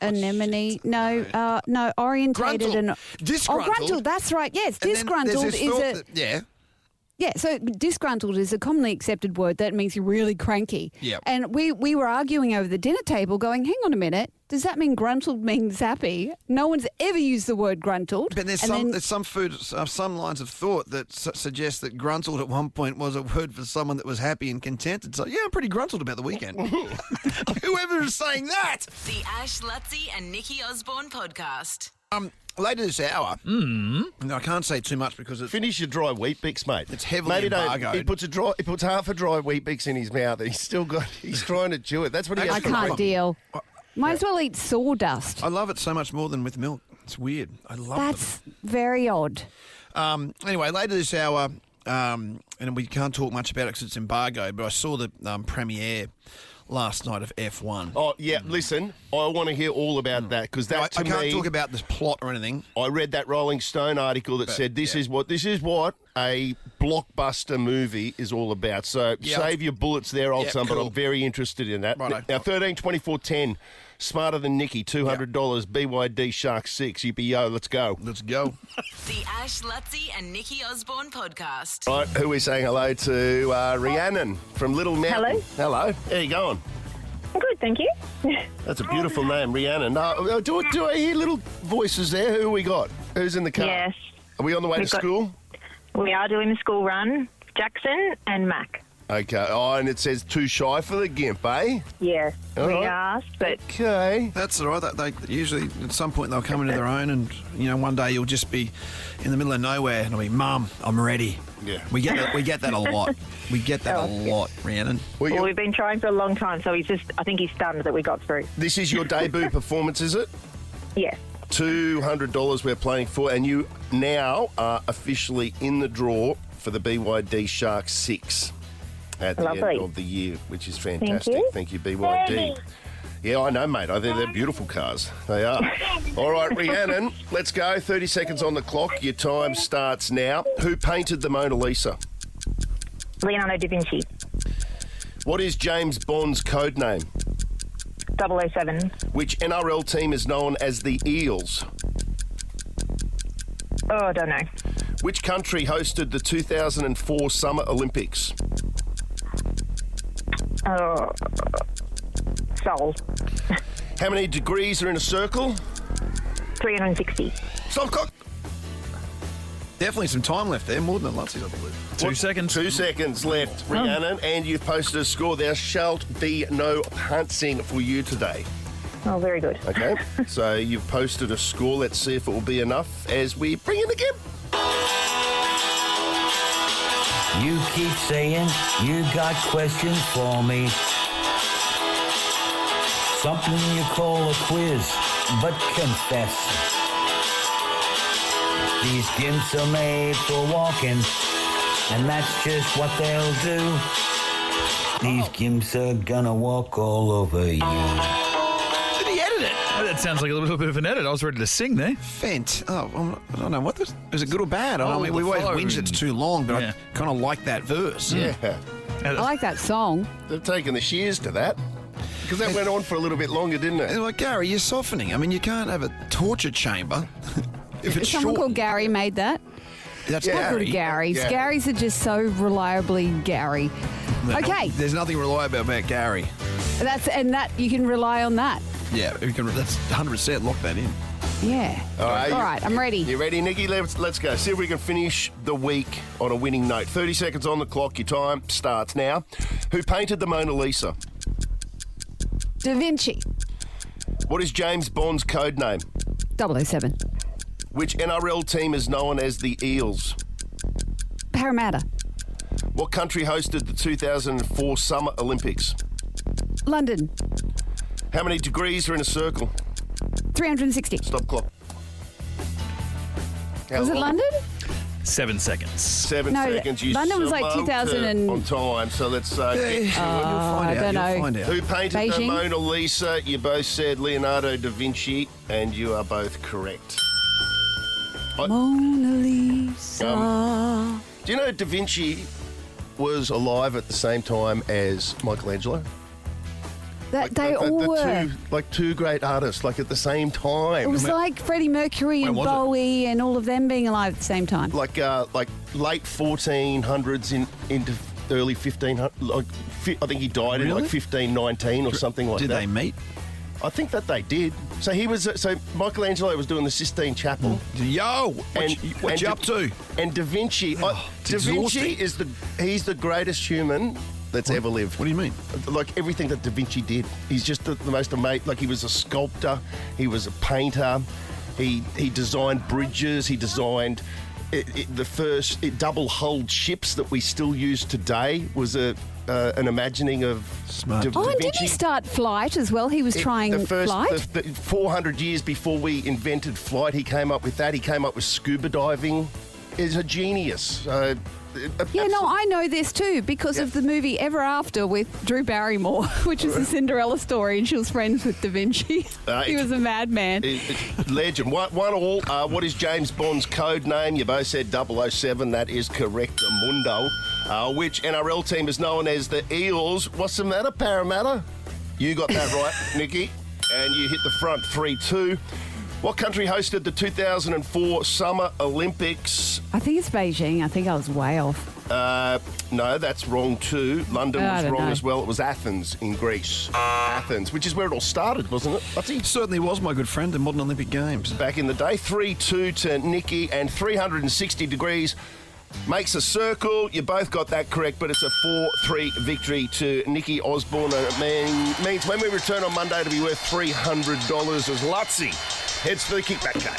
Anemone. No, orientated and disgruntled. Oh, gruntled. That's right. Yes, And then disgruntled there's this is thought that- yeah. Yeah, so disgruntled is a commonly accepted word that means you're really cranky. Yep. And we were arguing over the dinner table going, hang on a minute, does that mean gruntled means happy? No one's ever used the word gruntled. But there's some lines of thought that suggest that gruntled at one point was a word for someone that was happy and contented. So, yeah, I'm pretty gruntled about the weekend. Whoever is saying that. The Ash, Luttsy and Nikki Osborne podcast. Later this hour, no, I can't say too much because it's... Finish your dry wheat bix, mate. It's heavily embargoed. He puts half a dry wheat bix in his mouth and he's trying to chew it. That's what he has I to can't do. deal. Might as well eat sawdust. I love it so much more than with milk. It's weird. I love it. That's very odd. Anyway, later this hour, and we can't talk much about it because it's embargoed, but I saw the premiere last night of F1. Oh, yeah, listen, I want to hear all about that because that to I can't me, talk about this plot or anything. I read that Rolling Stone article that said this is what a blockbuster movie is all about. So save your bullets there, old son, but I'm very interested in that. Righto. Now, 13-24-10, Smarter Than Nikki, $200, BYD Shark 6, yippee-yo, let's go. Let's go. The Ash, Luttsy and Nikki Osborne podcast. Right, who are we saying hello to? Rhiannon from Little Mountain. Hello. How you going? Good, thank you. That's a beautiful name, Rhiannon. Do I hear little voices there? Who we got? Who's in the car? Yes. Are we on the way to school? We are doing the school run. Jackson and Mac. Okay. Oh, and it says too shy for the gimp, eh? Yes, All we right. asked, but Okay. That's all right. They usually, at some point, they'll come into their own and, one day you'll just be in the middle of nowhere and it'll be, Mum, I'm ready. Yeah. We get that a lot. We get that a lot, Rhiannon. well, we've been trying for a long time, so I think he's stunned that we got through. This is your debut performance, is it? Yes. $200 we're playing for, and you now are officially in the draw for the BYD Shark 6 at the end of the year, which is fantastic. Thank you, BYD. Yeah, I know, mate. I think they're beautiful cars. They are. All right, Rhiannon, let's go. 30 seconds on the clock. Your time starts now. Who painted the Mona Lisa? Leonardo da Vinci. What is James Bond's code name? 007. Which NRL team is known as the Eels? Oh, I don't know. Which country hosted the 2004 Summer Olympics? Oh, Seoul. How many degrees are in a circle? 360. Stop clock. Definitely some time left there, more than the Luttsy's, I believe. 2 seconds. 2 seconds left, Rhiannon, and you've posted a score. There shall be no punting for you today. Oh, very good. Okay, so you've posted a score. Let's see if it will be enough as we bring in the Gib. You keep saying you got questions for me. Something you call a quiz, but confess. These gimps are made for walking, and that's just what they'll do. These gimps are gonna walk all over you. Did he edit it? Oh, that sounds like a little bit of an edit. I was ready to sing there. Fent. Oh, I don't know. What is it good or bad? I mean, we always whinge it's too long, but I kind of like that verse. Yeah. I like that song. They've taken the shears to that. Because that went on for a little bit longer, didn't it? Like, Gary, you're softening. I mean, you can't have a torture chamber if it's Someone short. called Gary made that. That's Not good Garys. Yeah. Garys are just so reliably Gary. Okay, There's nothing reliable about Gary. that you can rely on that. Yeah, that's 100%. Lock that in. Yeah. All right, I'm ready. You ready, Nikki? Let's go. See if we can finish the week on a winning note. 30 seconds on the clock. Your time starts now. Who painted the Mona Lisa? Da Vinci. What is James Bond's code name? 007. Which NRL team is known as the Eels? Parramatta. What country hosted the 2004 Summer Olympics? London. How many degrees are in a circle? 360. Stop clock. Was it London? 7 seconds. 7 No, seconds. You London was like smoked 2000 it and- on time, so let's get to it. I don't know. Who painted the Beijing? Mona Lisa? You both said Leonardo da Vinci, and you are both correct. Mona Lisa. Do you know Da Vinci was alive at the same time as Michelangelo? They all were. Two great artists, at the same time. It was like Freddie Mercury and Bowie and all of them being alive at the same time. Like late 1400s into early 1500s. I think he died in 1519 or something like that. Did they meet? I think that they did. So Michelangelo was doing the Sistine Chapel. Yo, what you up to? And Da Vinci, Da Vinci he's the greatest human that's ever lived. What do you mean? Like everything that Da Vinci did, he's just the most amazing. Like he was a sculptor, he was a painter, he designed bridges, he designed the first double-hulled ships that we still use today. Was an imagining of Da And Vinci. did he start flight as well? He was trying flight? The 400 years before we invented flight, he came up with that. He came up with scuba diving. He's a genius. I know this too because of the movie Ever After with Drew Barrymore, which was a Cinderella story, and she was friends with Da Vinci. He was a madman. Legend. One all. What is James Bond's code name? You both said 007. That is correct, Mundo. Which NRL team is known as the Eels? What's the matter, Parramatta? You got that right, Nikki. And you hit the front 3-2. What country hosted the 2004 Summer Olympics? I think it's Beijing. I think I was way off. No, that's wrong too. London I was don't wrong know. as well. It was Athens in Greece. Athens, which is where it all started, wasn't it? Luttsy? Certainly was, my good friend, the modern Olympic Games. Back in the day, 3-2 to Nikki, and 360 degrees makes a circle. You both got that correct, but it's a 4-3 victory to Nikki Osborne. And it means when we return on Monday to be worth $300 as Luttsy heads for the kickback game.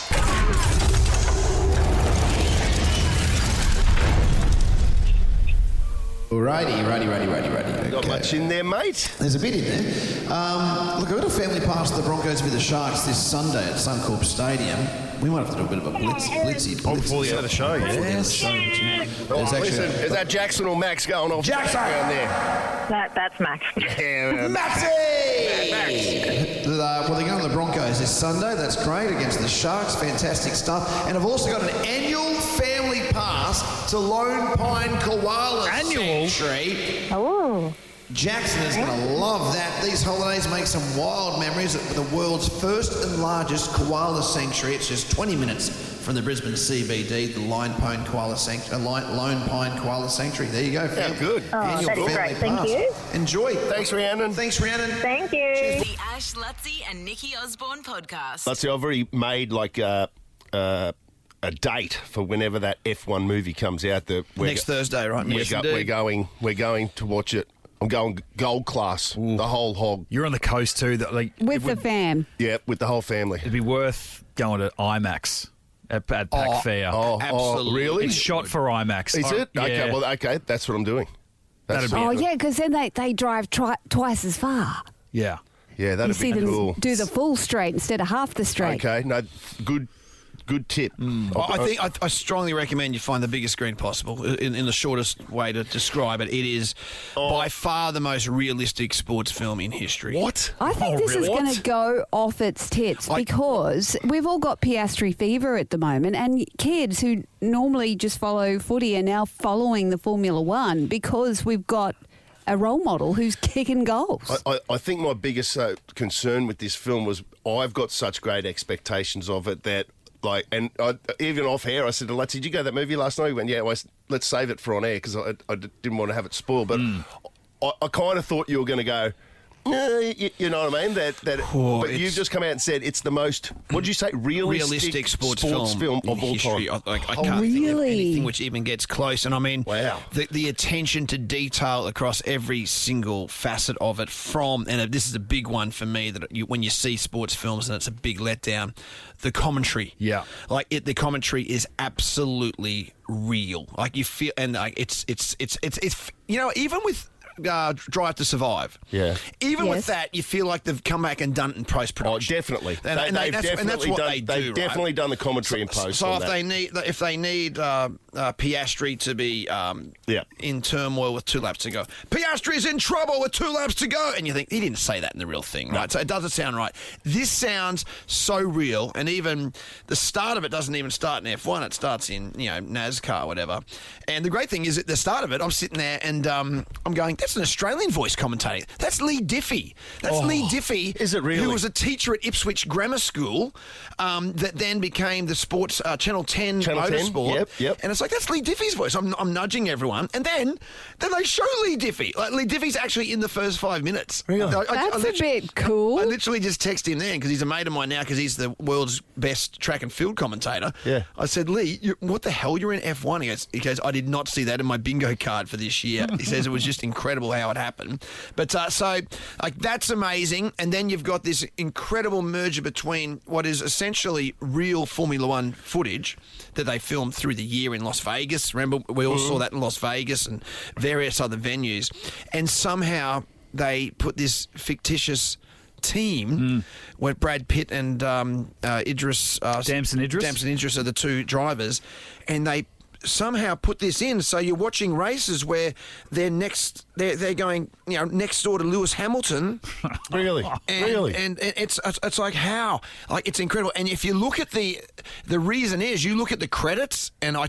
Righty. Got much in there, mate? There's a bit in there. Look, I've got a family pass the Broncos with the Sharks this Sunday at Suncorp Stadium. We might have to do a bit of a blitzy. Before the end of the show, yeah. Listen, is that Jackson or Max going off? Jackson! Down there? That's Max. Yeah, Maxie! Well, they're going to the Broncos this Sunday. That's great against the Sharks. Fantastic stuff. And I've also got an annual family pass to Lone Pine Koala Sanctuary. Oh. Jackson is going to love that. These holidays make some wild memories at the world's first and largest koala sanctuary. It's just 20 minutes from the Brisbane CBD, the Lone Pine Koala Sanctuary. There you go, fam. Yeah, good. Oh, Annual that's family great. Thank pass. you. Enjoy. Thanks, Rhiannon. Thanks, Rhiannon. Thank you. The Ash, Luttsy and Nikki Osborne podcast. Luttsy, I've already made a date for whenever that F1 movie comes out. Next Thursday, right? We're going to watch it. I'm going gold class, the whole hog. You're on the coast too. With the fam. Yeah, with the whole family. It'd be worth going to IMAX at Pac Fair. Absolutely. Really? It's shot for IMAX. Is it? Yeah. Okay, that's what I'm doing. Yeah, because then they drive twice as far. Yeah. Yeah, that'd you be see cool. them do the full straight instead of half the straight. Okay, no, good tip. I strongly recommend you find the biggest screen possible. In the shortest way to describe it, it is by far the most realistic sports film in history. What? I think this is going to go off its tits because we've all got Piastri fever at the moment, and kids who normally just follow footy are now following the Formula One because we've got a role model who's kicking goals. I think my biggest concern with this film was I've got such great expectations of it that. Even off air, I said to Luttsy, did you go to that movie last night? He went, yeah, let's save it for on air because I didn't want to have it spoiled. But I kind of thought you were going to go, you know what I mean? But you've just come out and said it's the most, what did you say, realistic sports film of all history. time. I can't think of anything which even gets close. And I mean, wow. the attention to detail across every single facet of it and this is a big one for me, that when you see sports films and it's a big letdown, the commentary. Yeah. The commentary is absolutely real. Like you feel, and it's even with Drive to Survive. Yeah. Even with that, you feel like they've come back and done it in post-production. Oh, definitely. That's what they do. They've definitely done the commentary in post. So if they need Piastri to be in turmoil with 2 laps to go, Piastri's in trouble with 2 laps to go, and you think he didn't say that in the real thing, right? So it doesn't sound right. This sounds so real, and even the start of it doesn't even start in F1. It starts in NASCAR, or whatever. And the great thing is at the start of it, I'm sitting there and I'm going, that's an Australian voice commentating. That's Lee Diffie. That's Lee Diffie. Is it really? Who was a teacher at Ipswich Grammar School that then became the sports Channel 10 Motorsport. Yep. And it's like, that's Lee Diffie's voice. I'm nudging everyone. And then they show Lee Diffie. Like, Lee Diffie's actually in the first 5 minutes. Really? That's a bit cool. I literally just texted him then because he's a mate of mine now because he's the world's best track and field commentator. Yeah. I said, Lee, what the hell? You're in F1. He goes, I did not see that in my bingo card for this year. He says it was just incredible how it happened. But that's amazing. And then you've got this incredible merger between what is essentially real Formula One footage that they filmed through the year in Las Vegas. Remember, we all saw that in Las Vegas and various other venues. And somehow they put this fictitious team where Brad Pitt and Damson Idris are the 2 drivers, and they somehow put this in so you're watching races where they're going next door to Lewis Hamilton. Really? And it's like, how? Like, it's incredible. And if you look at the reason is you look at the credits, and I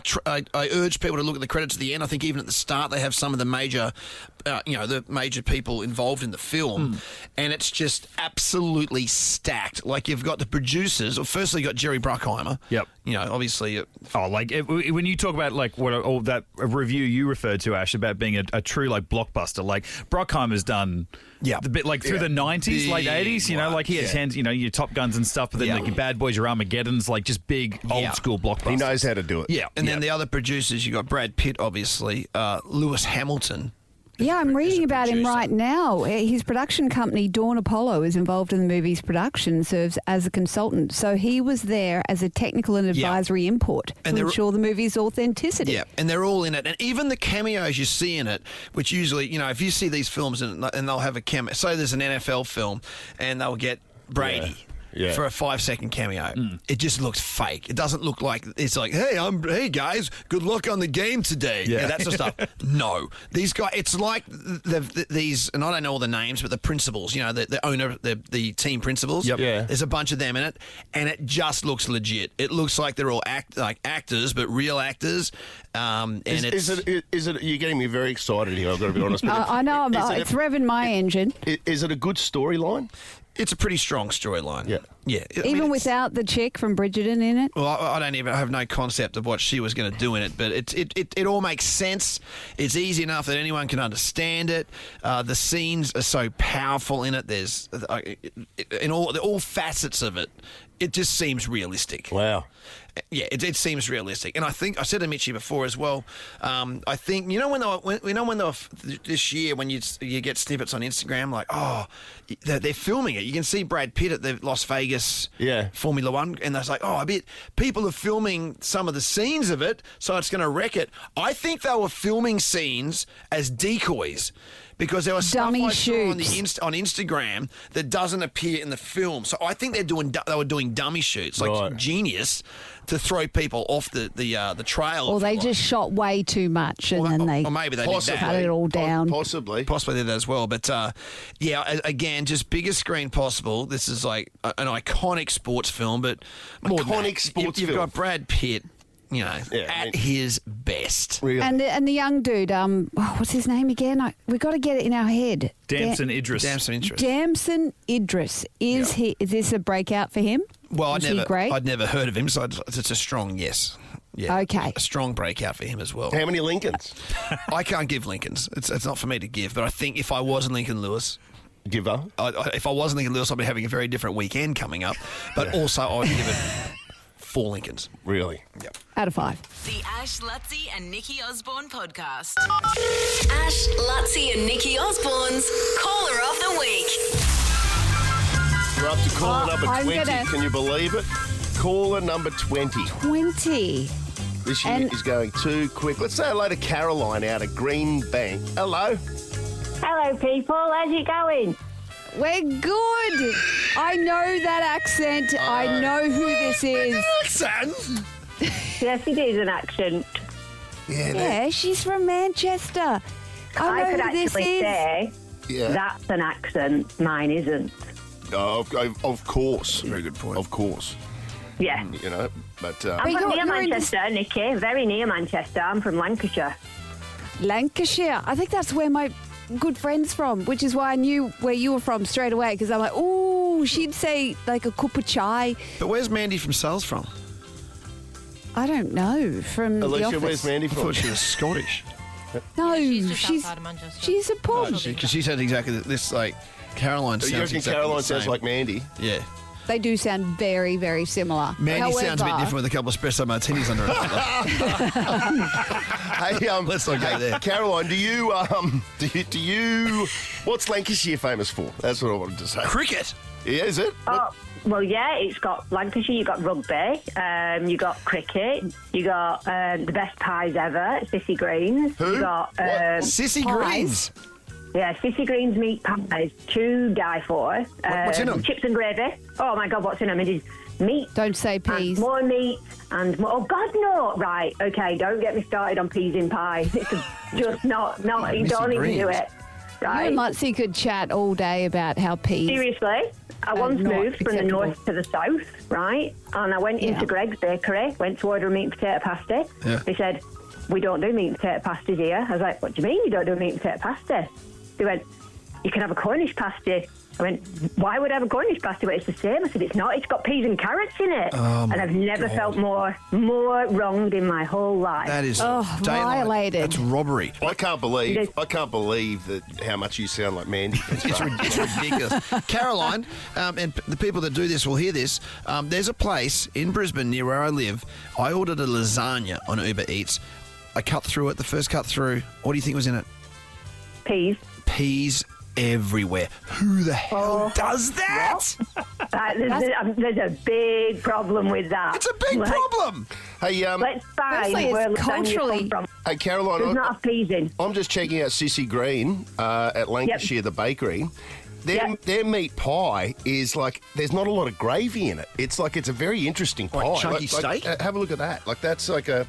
urge people to look at the credits at the end. I think even at the start they have some of the major the major people involved in the film, and it's just absolutely stacked. Like, you've got the producers. Well, firstly, you got Jerry Bruckheimer. Yep. Obviously. When you talk about all that review you referred to, Ash, about being a true blockbuster, like Bruckheimer's done. Yeah, the bit through the 90s, late 80s. He has hands. Your Top Guns and stuff, but then your Bad Boys, your Armageddons, just big old school blockbusters. He knows how to do it. Yeah, and then the other producers, you got Brad Pitt, obviously, Lewis Hamilton. Yeah, I'm reading about him right now. His production company, Dawn Apollo, is involved in the movie's production, serves as a consultant. So he was there as a technical and advisory input to ensure the movie's authenticity. Yeah, and they're all in it. And even the cameos you see in it, which usually, if you see these films and they'll have a cameo. So there's an NFL film and they'll get Brady. Yeah. For a 5-second cameo. It just looks fake. It doesn't look like it's like, hey guys, good luck on the game today. Yeah, that sort of stuff. No, these guys. It's like these, and I don't know all the names, but the principals. The owner, the team principals. Yep. Yeah. There's a bunch of them in it, and it just looks legit. It looks like they're all actors, but real actors. Is it? You're getting me very excited here. I've got to be honest. I know. It's revving my engine. Is it a good storyline? It's a pretty strong storyline. Yeah. Even without the chick from Bridgerton in it? Well, I don't even have no concept of what she was going to do in it, but it all makes sense. It's easy enough that anyone can understand it. The scenes are so powerful in it. There's in all facets of it. it just seems realistic. Wow. Yeah, it seems realistic, and I think I said to Mitchie before as well. I think this year when you get snippets on Instagram like, oh, they're filming it. You can see Brad Pitt at the Las Vegas Formula One, and they're like, oh, I bet people are filming some of the scenes of it, so it's going to wreck it. I think they were filming scenes as decoys. Because there was stuff I saw on Instagram that doesn't appear in the film, so I think they were doing dummy shoots, like genius, to throw people off the trail. Or they just shot way too much, and then they maybe they cut it all down. Possibly did that as well. But again, just biggest screen possible. This is like an iconic sports film, but you've got Brad Pitt. You know, at his best. Really? And the young dude, what's his name again? We got to get it in our head. Damson Idris. Damson Idris. Is this a breakout for him? Well, I'd never heard of him, so it's a strong yes. Yeah. Okay. A strong breakout for him as well. How many Lincolns? I can't give Lincolns. It's not for me to give, but I think if I was Lincoln Lewis... Giver? If I was Lincoln Lewis, I'd be having a very different weekend coming up, but also I'd give it... 4 Lincolns. Really? Yep. Out of 5. The Ash, Luttsy and Nikki Osborne podcast. Ash, Luttsy and Nikki Osborne's Caller of the Week. We're up to caller number 20. Can you believe it? Caller number 20. 20. This year is going too quick. Let's say hello to Caroline out of Green Bank. Hello. Hello, people. How's it going? We're good. I know that accent. I know who this is. Accent? Yes, it is an accent. Yeah, she's from Manchester. I could know who this actually is. say that's an accent. Mine isn't. Of course. Very good point. Of course. Yeah. You know, but... I'm from near Manchester, Nikki. Very near Manchester. I'm from Lancashire. Lancashire. I think that's where my good friend's from, which is why I knew where you were from straight away, because I'm like, ooh, she'd say like a cup of chai. But where's Mandy from Sales from? I don't know. From Alicia, the office. where's Mandy from? I thought she was Scottish. No, she's just outside of Manchester. She's a pub. Because she said exactly this, like, Caroline sounds You reckon exactly Caroline the same. sounds like Mandy? Yeah. They do sound very, very similar. Mandy sounds a bit different with a couple of espresso martinis under her. Hey, let's not go there. Caroline, do you what's Lancashire famous for? That's what I wanted to say. Cricket. Yeah, is it? Well, yeah, it's got Lancashire, you got rugby, you got cricket, you got the best pies ever, Sissy Greens. Who? You got Sissy Greens? Yeah, Sissy Greens meat pies to die for. What's in them? Chips and gravy. Oh my God, what's in them? It is meat. Don't say peas. And more meat and more. Oh God, no! Right, okay. Don't get me started on peas in pie. It's just not. You don't even do it. Right. You and Luttsy could chat all day about how peas. Seriously, I once moved from the north to the south, right? And I went into Greg's bakery, went to order a meat and potato pasty. Yeah. They said, we don't do meat and potato pasties here. I was like, what do you mean you don't do meat and potato pasty? They went, you can have a Cornish pasty. I went, why would I have a Cornish pasty? But it's the same. I said, it's not. It's got peas and carrots in it. Oh, and I've never felt more wronged in my whole life. That is violated. That's robbery. I can't believe that how much you sound like Mandy. It's ridiculous. Caroline, and the people that do this will hear this. There's a place in Brisbane near where I live. I ordered a lasagna on Uber Eats. I cut through it. The first cut through. What do you think was in it? Peas. Peas everywhere. Who the hell does that? There's a big problem with that. It's a big problem. Hey, let's find Firstly, where it's culturally. from. Hey, Caroline, There's not a peas in. I'm just checking out Sissy Green at Lancashire, the bakery. Their meat pie is like, there's not a lot of gravy in it. It's like, it's a very interesting pie. Like chunky steak? Have a look at that. Like, that's like a...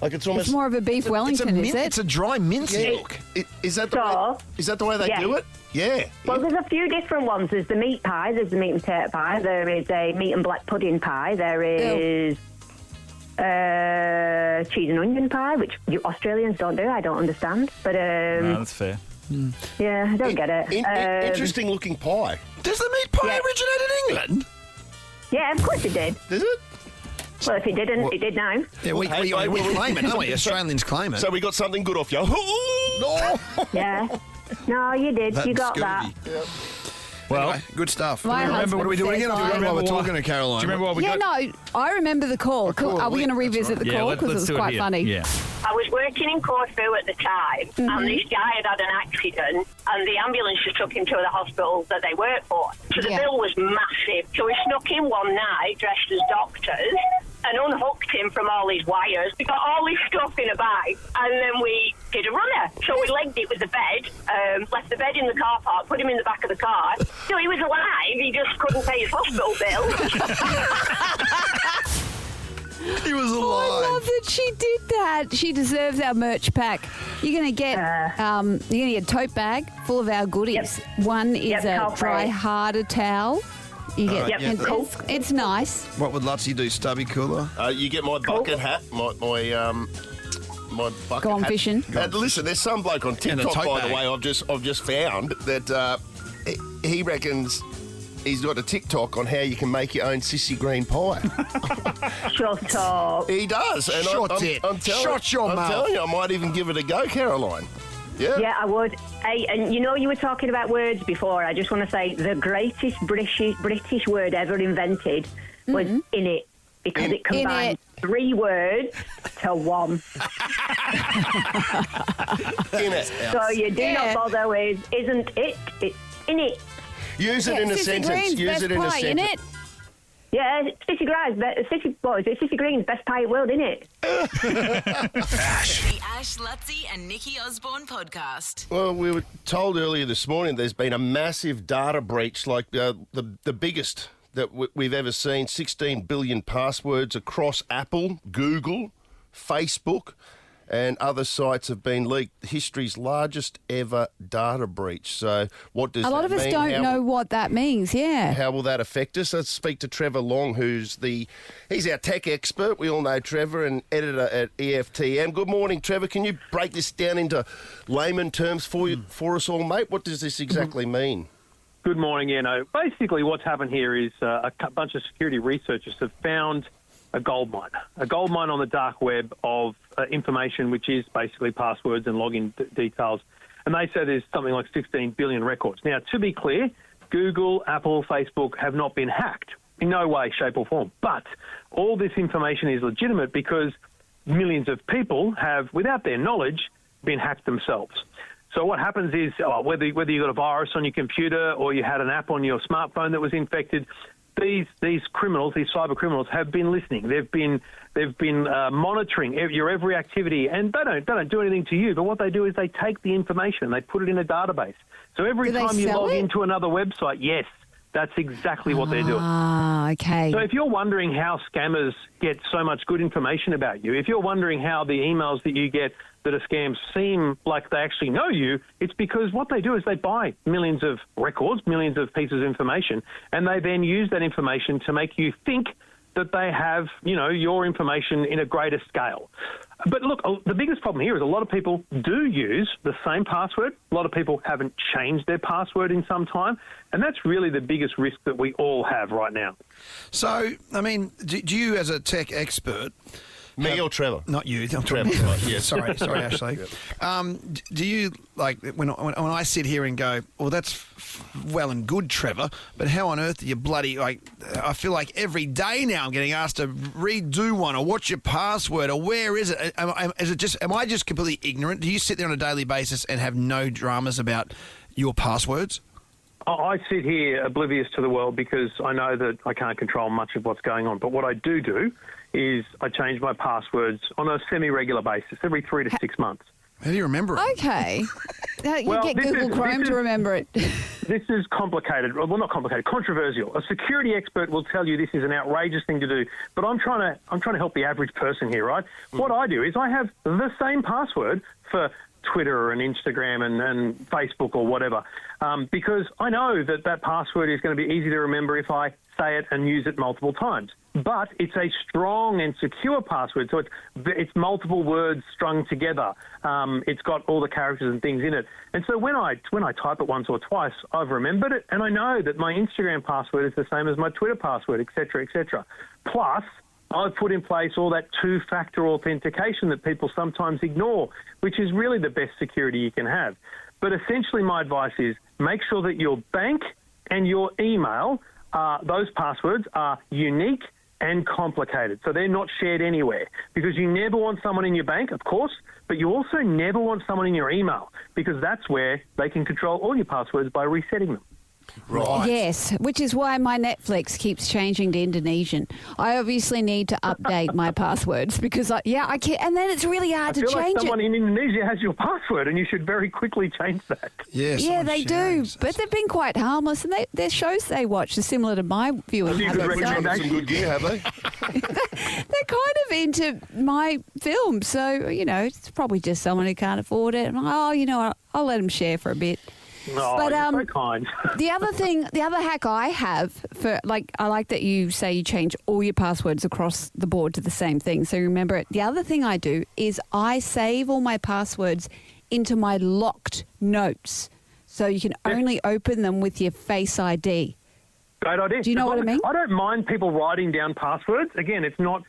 Like it's almost. It's more of a beef Wellington, is it? It's a dry mince milk. Is that the way they do it? Yeah. Well, there's a few different ones. There's the meat pie. There's the meat and potato pie. There is a meat and black pudding pie. There is cheese and onion pie, which you Australians don't do. I don't understand. But no, that's fair. Yeah, I don't get it. Interesting looking pie. Does the meat pie originate in England? Yeah, of course it did. Does it? Well, if it didn't, it did now. Yeah, we claim it, don't we? Australians claim it. So we got something good off you. No. Yeah. No, you did. That you got scurvy. that. Well, Anyway, good stuff. My What are we doing again? husband I forgot says while we're I- talking to Caroline. Do you remember what we Yeah, got? no, I remember the call. call, Are we going to that's revisit the Yeah, call? Because it let's was do quite here. funny. Yeah. I was working in Corfu at the time, and this guy had had an accident, and the ambulance just took him to the hospital that they work for. So the bill was massive. So we snuck in one night, dressed as doctors, and unhooked him from all his wires. We got all his stuff in a bag, and then we did a runner. So we legged it with the bed, left the bed in the car park, put him in the back of the car. So he was alive, he just couldn't pay his hospital bill. He was alive. Oh, I love that she did that. She deserves our merch pack. You're going to get a tote bag full of our goodies. One is a dry harder towel. You get it's nice. What would Luttsy do? Stubby cooler? You get my bucket hat, my bucket Go on hat. fishing. And listen, there's some bloke on And a TikTok, tote by bag. the way, I've just found that he reckons he's got a TikTok on how you can make your own sissy green pie. Shut up. He does. And I'm telling you, I might even give it a go, Caroline. Yeah. Yeah, I would. Hey, and you were talking about words before. I just want to say the greatest British word ever invented was in it, because it combined 3 words to one. In it. So you do not bother with isn't it? It's in it. Use it in a sentence. Use it in a sentence. Yeah, Sissy Green's best pie in the world, isn't it? The Ash, Luttsy and Nikki Osborne podcast. Well, we were told earlier this morning there's been a massive data breach, like the biggest that we've ever seen. 16 billion passwords across Apple, Google, Facebook, and other sites have been leaked. History's largest ever data breach. So what does that mean? A lot of us don't know what that means, yeah. How will that affect us? Let's speak to Trevor Long, he's our tech expert. We all know Trevor, and editor at EFTM. Good morning, Trevor. Can you break this down into layman terms for us all, mate? What does this exactly mean? Good morning. Basically what's happened here is a bunch of security researchers have found a gold mine on the dark web of information, which is basically passwords and login details. And they say there's something like 16 billion records. Now, to be clear, Google, Apple, Facebook have not been hacked in no way, shape or form. But all this information is legitimate because millions of people have, without their knowledge, been hacked themselves. So what happens is whether you got a virus on your computer or you had an app on your smartphone that was infected, these criminals, these cyber criminals, have been listening. They've been monitoring your every activity, and they don't do anything to you. But what they do is they take the information, they put it in a database. So every time you log into another website, yes, that's exactly what they're doing. Ah, okay. So if you're wondering how scammers get so much good information about you, if you're wondering how the emails that you get that are scams seem like they actually know you, it's because what they do is they buy millions of records, millions of pieces of information, and they then use that information to make you think that they have, your information in a greater scale. But look, the biggest problem here is a lot of people do use the same password. A lot of people haven't changed their password in some time, and that's really the biggest risk that we all have right now. So, I mean, do you as a tech expert... Me or Trevor? Not you. I'm Trevor. Yeah. Sorry, Ashley. Do you, when I sit here and go, well, that's well and good, Trevor, but how on earth do you I feel like every day now I'm getting asked to redo one, or what's your password, or where is it? Am I just completely ignorant? Do you sit there on a daily basis and have no dramas about your passwords? I sit here oblivious to the world because I know that I can't control much of what's going on. But what I do is I change my passwords on a semi-regular basis, every 3 to 6 months. How do you remember it? Okay. You get Google Chrome to remember it. This is complicated. Well, not complicated, controversial. A security expert will tell you this is an outrageous thing to do, but I'm trying to help the average person here, right? What I do is I have the same password for Twitter and Instagram and Facebook or whatever, because I know that password is going to be easy to remember if I say it and use it multiple times. But it's a strong and secure password, so it's multiple words strung together. It's got all the characters and things in it. And so when I type it once or twice, I've remembered it, and I know that my Instagram password is the same as my Twitter password, etc., etc. Plus, I've put in place all that two-factor authentication that people sometimes ignore, which is really the best security you can have. But essentially my advice is make sure that your bank and your email, those passwords are unique and complicated. So they're not shared anywhere because you never want someone in your bank, of course, but you also never want someone in your email because that's where they can control all your passwords by resetting them. Right. Yes, which is why my Netflix keeps changing to Indonesian. I obviously need to update my passwords because I can't, and then it's really hard to I feel change like someone it. in Indonesia has your password and you should very quickly change that. Yeah, they do, but they've been quite harmless, and their shows they watch are similar to my viewing habits. Some good gear, have they? They're kind of into my film, so, it's probably just someone who can't afford it. I'm like, I'll let them share for a bit. Oh, But you're so kind. the other hack I have I like that you say you change all your passwords across the board to the same thing. So remember it. The other thing I do is I save all my passwords into my locked notes, so you can only open them with your Face ID. Great idea. Do you know what I mean? I don't mind people writing down passwords. Again, it's not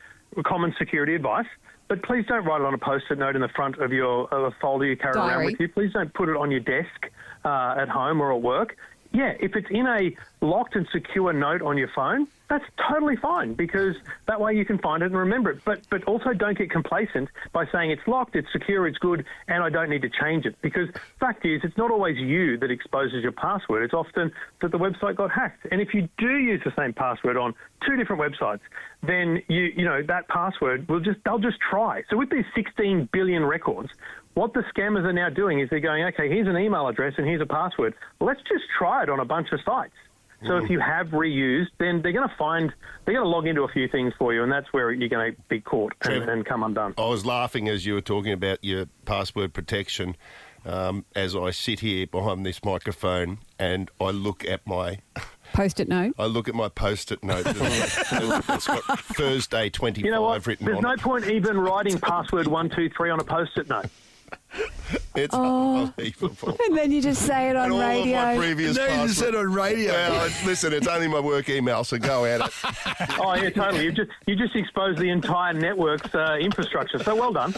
common security advice. But please don't write it on a Post-it note in the front of a folder you carry around with you. Please don't put it on your desk at home or at work. Yeah, if it's in a locked and secure note on your phone, that's totally fine because that way you can find it and remember it. But also don't get complacent by saying it's locked, it's secure, it's good, and I don't need to change it. Because fact is, it's not always you that exposes your password. It's often that the website got hacked. And if you do use the same password on 2 different websites, then that password they'll just try. So with these 16 billion records, what the scammers are now doing is they're going, okay, here's an email address and here's a password. Let's just try it on a bunch of sites. So if you have reused, then they're going to log into a few things for you, and that's where you're going to be caught and come undone. I was laughing as you were talking about your password protection as I sit here behind this microphone and I look at my... Post-it note? I look at my Post-it note. It's got Thursday 25 You know what? written There's on no it. point even writing password 123 on a Post-it note. It's unbelievable. And then you just say it on And all radio. of my previous No, you password. just said on radio. Well, listen, it's only my work email, so go at it. Oh, yeah, totally. You just exposed the entire network's infrastructure. So well done.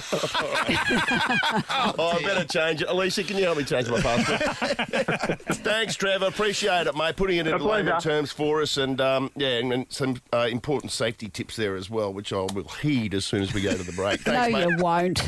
I better change it. Alicia, can you help me change my password? Thanks, Trevor. Appreciate it, mate. Putting it into layman terms for us, and and some important safety tips there as well, which I will heed as soon as we go to the break. Thanks, No, mate. you won't.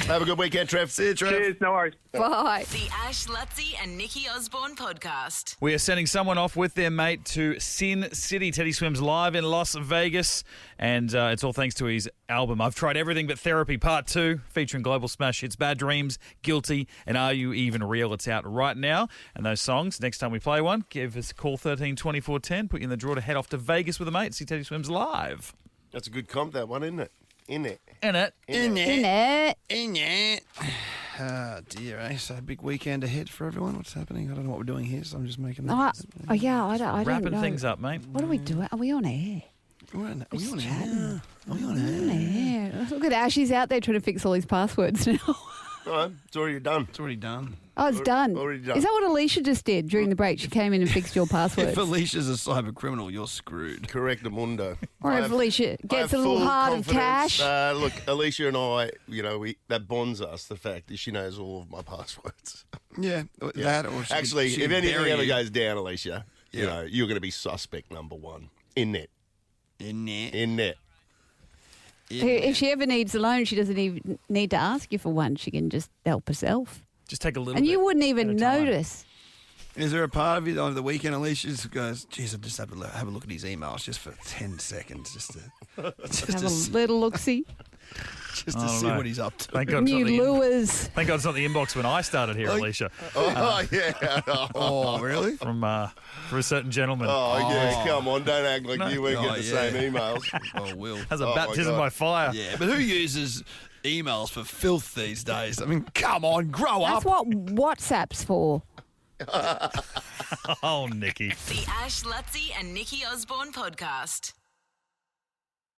Have a good weekend, Trev. See you, Trev. Cheers. No worries. Bye. The Ash, Luttsy and Nikki Osborne podcast. We are sending someone off with their mate to Sin City. Teddy Swims live in Las Vegas, and it's all thanks to his album, I've Tried Everything But Therapy Part 2, featuring global smash hits Bad Dreams, Guilty, and Are You Even Real? It's out right now. And those songs, next time we play one, give us a call 13 24 10, put you in the draw to head off to Vegas with a mate, see Teddy Swims live. That's a good comp, that one, isn't it? In it. Oh, dear, eh? So big weekend ahead for everyone. What's happening? I don't know what we're doing here, so I'm just making that. I don't Wrapping know. things up, mate. What are we doing? Are we on air? Are we on Just air? chatting. Are we on air? Yeah. Look at Ash. He's out there trying to fix all his passwords now. No, it's already done. It's already done. Oh, it's done. Already done. Is that what Alicia just did during the break? She came in and fixed your passwords. If Alicia's a cyber criminal, you're screwed. Correct, Mundo. Or if Alicia gets a little heart of cash. Look, Alicia and I, that bonds us, the fact that she knows all of my passwords. Yeah, that or she Actually, she if could anything bury ever you. goes down, Alicia, you're going to be suspect number one. In net. In net. In net. If she ever needs a loan, she doesn't even need to ask you for one. She can just help herself. Just take a little And bit you wouldn't even at a time. notice. Is there a part of you over the weekend, Alicia, just goes, geez, I just have a look at his emails just for 10 seconds, just to Have a little look-see. just to see what he's up to. Thank God, New lures. Thank God it's not the inbox when I started here, Alicia. Oh, yeah. Oh, really? From a certain gentleman. Oh, yeah, come on. Don't act like you weren't Oh, getting the same emails. Oh, Will. Has a Oh, my baptism God. by fire. Yeah, but who uses emails for filth these days? I mean, come on, grow That's up. what WhatsApp's for. Oh, Nikki. The Ash, Luttsy and Nikki Osborne podcast.